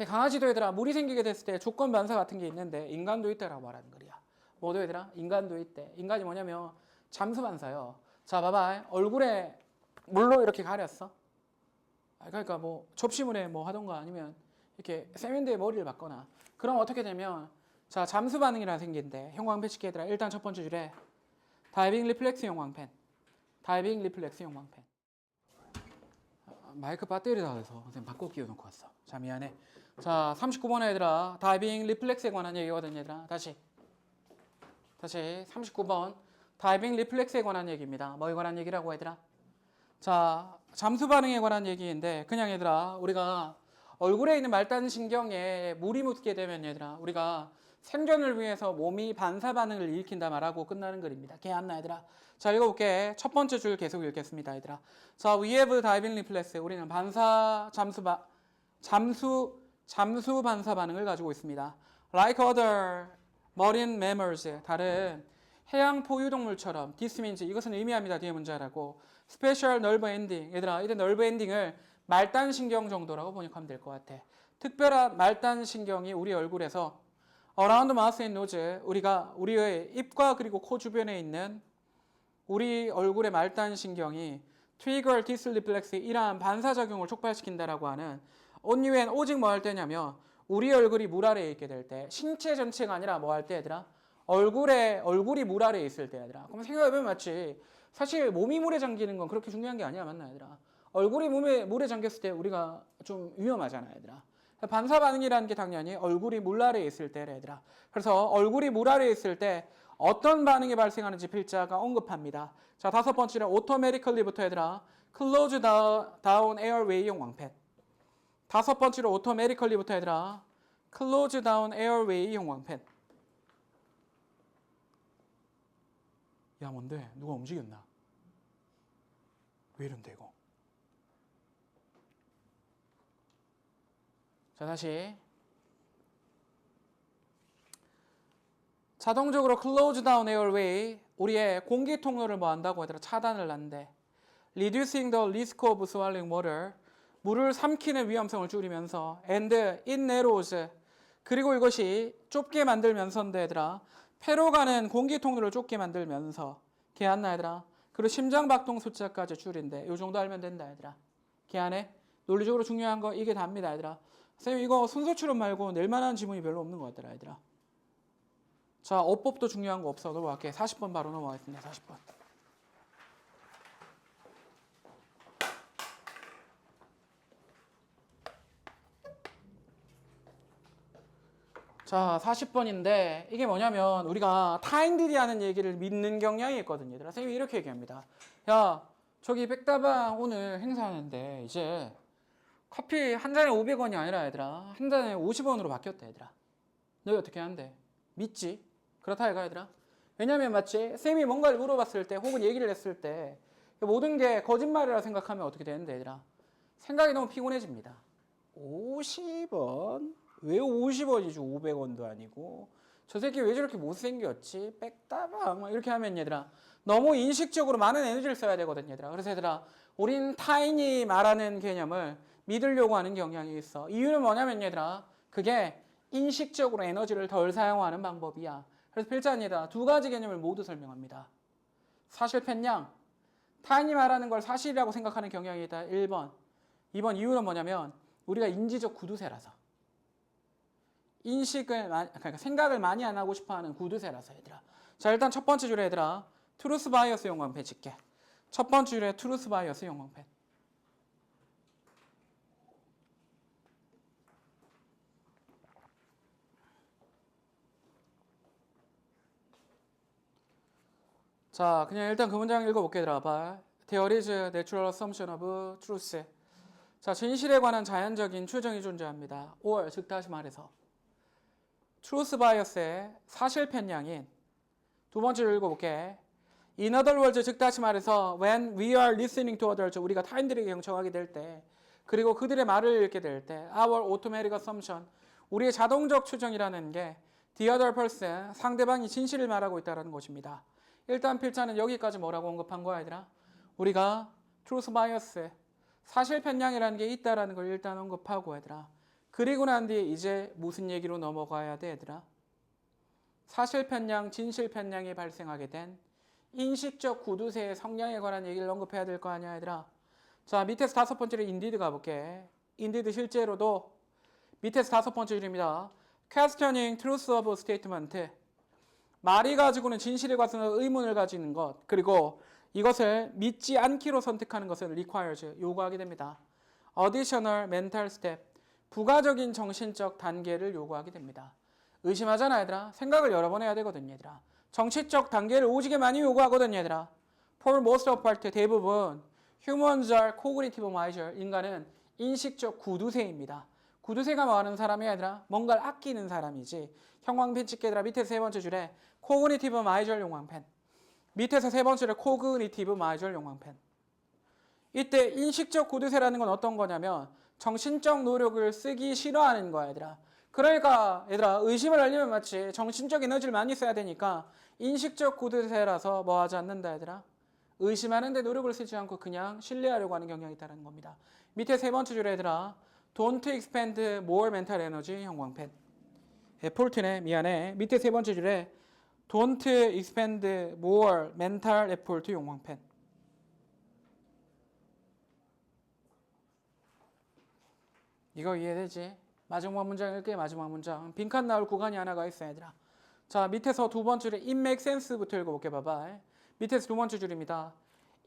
강아지도 얘들아 물이 생기게 됐을 때 조건 반사 같은 게 있는데 인간도 있다라고 말하는 거야. 뭐도 얘들아? 인간도 있대. 인간이 뭐냐면 잠수 반사요. 자, 봐봐. 얼굴에 물로 이렇게 가렸어. 그러니까 뭐 접시물에 뭐 하던가 아니면 이렇게 세면대에 머리를 박거나 그럼 어떻게 되면 자, 잠수 반응이라는 생긴데 형광펜 칠게 얘들아. 일단 첫 번째 줄에 다이빙 리플렉스 형광펜. 다이빙 리플렉스 형광펜. 마이크 배터리 다 돼서 선생님 바꿔 끼워놓고 왔어. 자, 미안해. 자, 39번 얘들아. 다이빙 리플렉스에 관한 얘기거든 얘들아. 다시 39번 다이빙 리플렉스에 관한 얘기입니다. 뭐에 관한 얘기라고 얘들아? 자, 잠수 반응에 관한 얘기인데 그냥 얘들아 우리가 얼굴에 있는 말단 신경에 물이 묻게 되면 얘들아 우리가 생존을 위해서 몸이 반사 반응을 일으킨다 말하고 끝나는 글입니다. 개안나 얘들아. 자, 읽어볼게. 첫 번째 줄 계속 읽겠습니다 얘들아. 자, we have diving reflex. 우리는 반사 잠수 반사 반응을 가지고 있습니다. Like other marine mammals. 다른 해양 포유동물처럼 this means 이것은 의미합니다. 뒤에 문자라고. 스페셜 nerve ending. 얘들아, 이 nerve ending을 말단 신경 정도라고 번역하면 될 것 같아. 특별한 말단 신경이 우리 얼굴에서 around mouth and nose, 우리의 입과 그리고 코 주변에 있는 우리 얼굴의 말단 신경이 trigger this reflex 이러한 반사작용을 촉발시킨다라고 하는 only when 오직 뭐 할 때냐면 우리 얼굴이 물 아래에 있게 될 때 신체 전체가 아니라 뭐 할 때 얘들아 얼굴이 물 아래에 있을 때 얘들아. 그럼 생각해보면 맞지. 사실 몸이 물에 잠기는 건 그렇게 중요한 게 아니야 맞나 얘들아. 얼굴이 물에 잠겼을 때 우리가 좀 위험하잖아 얘들아. 반사 반응이라는 게 당연히 얼굴이 물 아래에 있을 때 얘들아. 그래서 얼굴이 물 아래에 있을 때 어떤 반응이 발생하는지 필자가 언급합니다. 자, 다섯 번째는 automatically부터 얘들아. close down airway 형광펜. 다섯 번째로 automatically부터 얘들아. close down airway 형광펜. 야, 뭔데? 누가 움직였나? 왜 이런데 이거? 자, 다시. 자동적으로 close down airway, 우리의 공기 통로를 뭐 한다고 하더라? 차단을 한대. reducing the risk of swallowing water, 물을 삼키는 위험성을 줄이면서 and it narrows, 그리고 이것이 좁게 만들면서인데 얘들아 폐로 가는 공기 통로를 좁게 만들면서 개안나 얘들아. 그리고 심장박동 숫자까지 줄인대. 이 정도 알면 된다 얘들아. 개안해? 논리적으로 중요한 거 이게 답니다 얘들아. 선생님 이거 순서 추론 말고 낼만한 지문이 별로 없는 것 같더라 얘들아. 자, 어법도 중요한 거 없어. 넘어갈게. 40번 바로 넘어가겠습니다. 40번. 자, 40번인데 이게 뭐냐면 우리가 타인들이 하는 얘기를 믿는 경향이 있거든요. 얘들아. 선생님이 이렇게 얘기합니다. 야, 저기 백다방 오늘 행사하는데 이제 커피 한 잔에 500원이 아니라 얘들아 한 잔에 50원으로 바뀌었다 얘들아. 너희 어떻게 하는데? 믿지? 그렇다 이거 얘들아. 왜냐면 맞지? 쌤이 뭔가를 물어봤을 때 혹은 얘기를 했을 때 모든 게 거짓말이라 생각하면 어떻게 되는데 얘들아? 생각이 너무 피곤해집니다. 50원? 왜 50원이지 500원도 아니고 저 새끼 왜 저렇게 못생겼지? 백다방 이렇게 하면 얘들아 너무 인식적으로 많은 에너지를 써야 되거든 얘들아. 그래서 얘들아 우린 타인이 말하는 개념을 믿으려고 하는 경향이 있어. 이유는 뭐냐면 얘들아 그게 인식적으로 에너지를 덜 사용하는 방법이야. 그래서 필자는 얘들아 두 가지 개념을 모두 설명합니다. 사실 편량, 타인이 말하는 걸 사실이라고 생각하는 경향이 있다. 1번. 2번 이유는 뭐냐면 우리가 인지적 구두쇠라서. 그러니까 생각을 많이 안 하고 싶어하는 구두쇠라서 얘들아. 자, 일단 첫 번째 줄에 얘들아 트루스 바이어스 형광펜 칠게. 첫 번째 줄에 트루스 바이어스 형광펜. 자, 그냥 일단 그 문장 읽어볼게 얘들아. 봐. There is a natural assumption of truth. 자, 진실에 관한 자연적인 추정이 존재합니다. or 즉 다시 말해서 트루스 바이어스의 사실 편향인 두 번째로 읽어볼게. In other words, 즉 다시 말해서 when we are listening to others, 우리가 타인들에게 경청하게 될 때 그리고 그들의 말을 읽게 될 때 our automatic assumption, 우리의 자동적 추정이라는 게 the other person, 상대방이 진실을 말하고 있다는 것입니다. 일단 필자는 여기까지 뭐라고 언급한 거야 얘들아? 우리가 truth bias, 사실 편향이라는 게 있다라는 걸 일단 언급하고 얘들아. 그리고 난 뒤에 이제 무슨 얘기로 넘어가야 돼 얘들아? 사실 편향, 진실 편향이 발생하게 된 인식적 구두쇠의 성향에 관한 얘기를 언급해야 될 거 아니야 얘들아. 자, 밑에서 다섯 번째로 인디드 가볼게. 인디드 실제로도 밑에서 다섯 번째 줄입니다. questioning truth of a statement, 말이 가지고는 진실에 관해서 의문을 가지는 것, 그리고 이것을 믿지 않기로 선택하는 것을 requires, 요구하게 됩니다. additional mental step, 부가적인 정신적 단계를 요구하게 됩니다. 의심하잖아 얘들아. 생각을 여러 번 해야 되거든 얘들아. 정치적 단계를 오지게 많이 요구하거든 얘들아. For most of part, 대부분 humans are cognitive miser, 인간은 인식적 구두쇠입니다. 구두쇠가 뭐하는 사람이야 얘들아? 뭔가를 아끼는 사람이지. 형광펜 찍게 얘들아. 밑에 세 번째 줄에 cognitive miser 용광펜, 밑에서 세 번째로 cognitive miser 용광펜. 이때 인식적 구두쇠라는 건 어떤 거냐면 정신적 노력을 쓰기 싫어하는 거야 얘들아. 그러니까 얘들아, 의심을 하려면 마치 정신적 에너지를 많이 써야 되니까 인식적 구두쇠라서 뭐 하지 않는다 얘들아? 의심하는데 노력을 쓰지 않고 그냥 신뢰하려고 하는 경향이 있다는 겁니다. 밑에 세 번째 줄에 얘들아, don't expend more mental energy 형광펜. 폴트네, 미안해. 밑에 세 번째 줄에 don't expend more mental effort 용광펜. 이거 이해되지? 마지막 문장 읽게. 마지막 문장 빈칸 나올 구간이 하나가 있어 얘들아. 자, 밑에서 두 번째 줄에 it makes sense부터 읽어볼게. 봐봐. 밑에서 두 번째 줄입니다.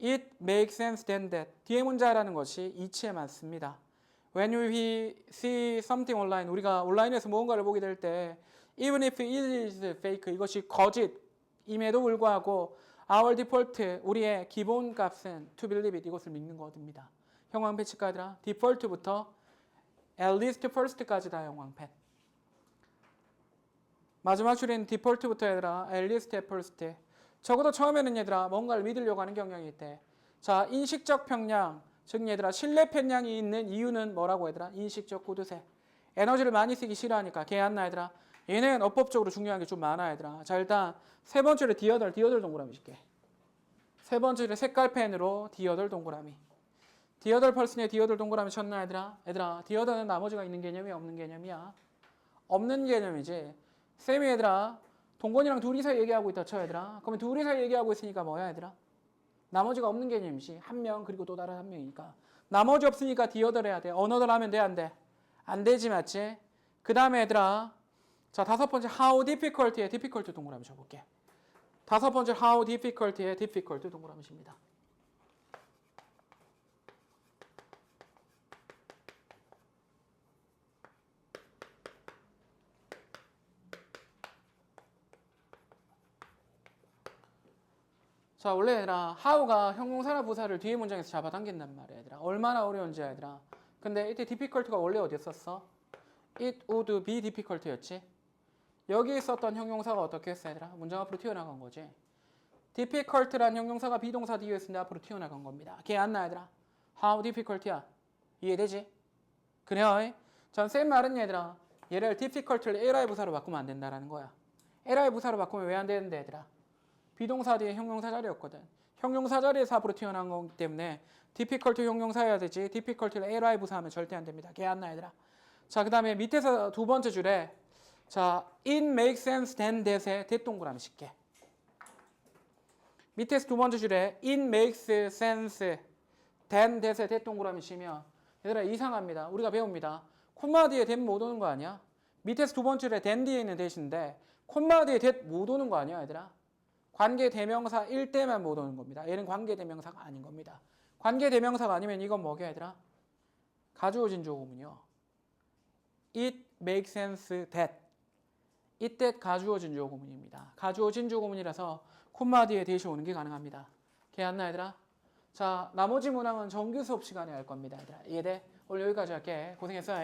It makes sense then that, 뒤에 문자라는 것이 이치에 맞습니다. When we see something online, 우리가 온라인에서 무언가를 보게 될 때 even if it is fake, 이것이 거짓임에도 불구하고 our default, 우리의 기본 값은 to believe it, 이것을 믿는 것입니다. 형광펜 칠까더라. default부터 at least first까지 다 형광펜. 마지막 줄에는 default부터 얘들아 at least first. 적어도 처음에는 얘들아 뭔가를 믿으려고 하는 경향이 있대. 자, 인식적 편향, 즉 얘들아 신뢰 편향이 있는 이유는 뭐라고 얘들아? 인식적 구두쇠. 에너지를 많이 쓰기 싫어하니까. 걔안나 얘들아? 얘는 어법적으로 중요한 게 좀 많아 얘들아. 자, 일단 세 번째로 디어덜 동그라미 줄게. 세 번째로 색깔펜으로 디어덜 동그라미. 디어덜 펄슨에 디어덜 동그라미 쳤나 얘들아? 얘들아, 디어덜은 나머지가 있는 개념이 없는 개념이야. 없는 개념이지. 쌤이 얘들아 동건이랑 둘이서 얘기하고 있다 쳐 얘들아. 그러면 둘이서 얘기하고 있으니까 뭐야 얘들아? 나머지가 없는 개념이지. 한 명 그리고 또 다른 한 명이니까. 나머지 없으니까 디어덜 해야 돼. 언어덜 하면 돼 안 돼? 안 되지 맞지? 그 다음에 얘들아, 자 다섯 번째 how difficult에 difficult 동그라미 쳐볼게. 다섯 번째 how difficult에 difficult 동그라미 칩니다. 자, 원래 얘들아 how가 형용사나 부사를 뒤에 문장에서 잡아당긴단 말이야 얘들아. 얼마나 어려운지 얘들아. 근데 이때 difficult가 원래 어디였었어? It would be difficult였지. 여기 있었던 형용사가 어떻게 했어 얘들아? 문장 앞으로 튀어나간 거지. difficult란 형용사가 비동사 뒤에 있는데 앞으로 튀어나간 겁니다. 걔 안나 얘들아? How difficult야? 이해되지? 그래요. 전 쌤 말은 얘들아, 얘를 difficult를 li 부사로 바꾸면 안 된다라는 거야. li 부사로 바꾸면 왜 안 되는데 얘들아? 비동사 뒤에 형용사 자리였거든. 형용사 자리에서 앞으로 튀어나온 거기 때문에 difficult 형용사여야 되지. difficult를 li 부사하면 절대 안 됩니다. 걔 안나 얘들아? 자, 그 다음에 밑에서 두 번째 줄에 자, it makes sense then that에 that 동그라미 칠게. 밑에서 두 번째 줄에 it makes sense then that에 that 동그라미 치면 얘들아 이상합니다. 우리가 배웁니다. 콤마 뒤에 that 못 오는 거 아니야? 밑에서 두 번째 줄에 then 뒤에 있는 that인데 콤마 뒤에 that 못 오는 거 아니야 얘들아? 관계 대명사일 때만 못 오는 겁니다. 얘는 관계 대명사가 아닌 겁니다. 관계 대명사가 아니면 이건 뭐게 얘들아? 가주어 진주어구문이요. It makes sense that. 이때 가주어 진주어구문입니다. 가주어 진주어구문이라서 콤마 뒤에 대시 오는 게 가능합니다. 걔안나 얘들아? 자, 나머지 문항은 정규 수업 시간에 할 겁니다. 얘들아. 이해돼? 오늘 여기까지 할게. 고생했어.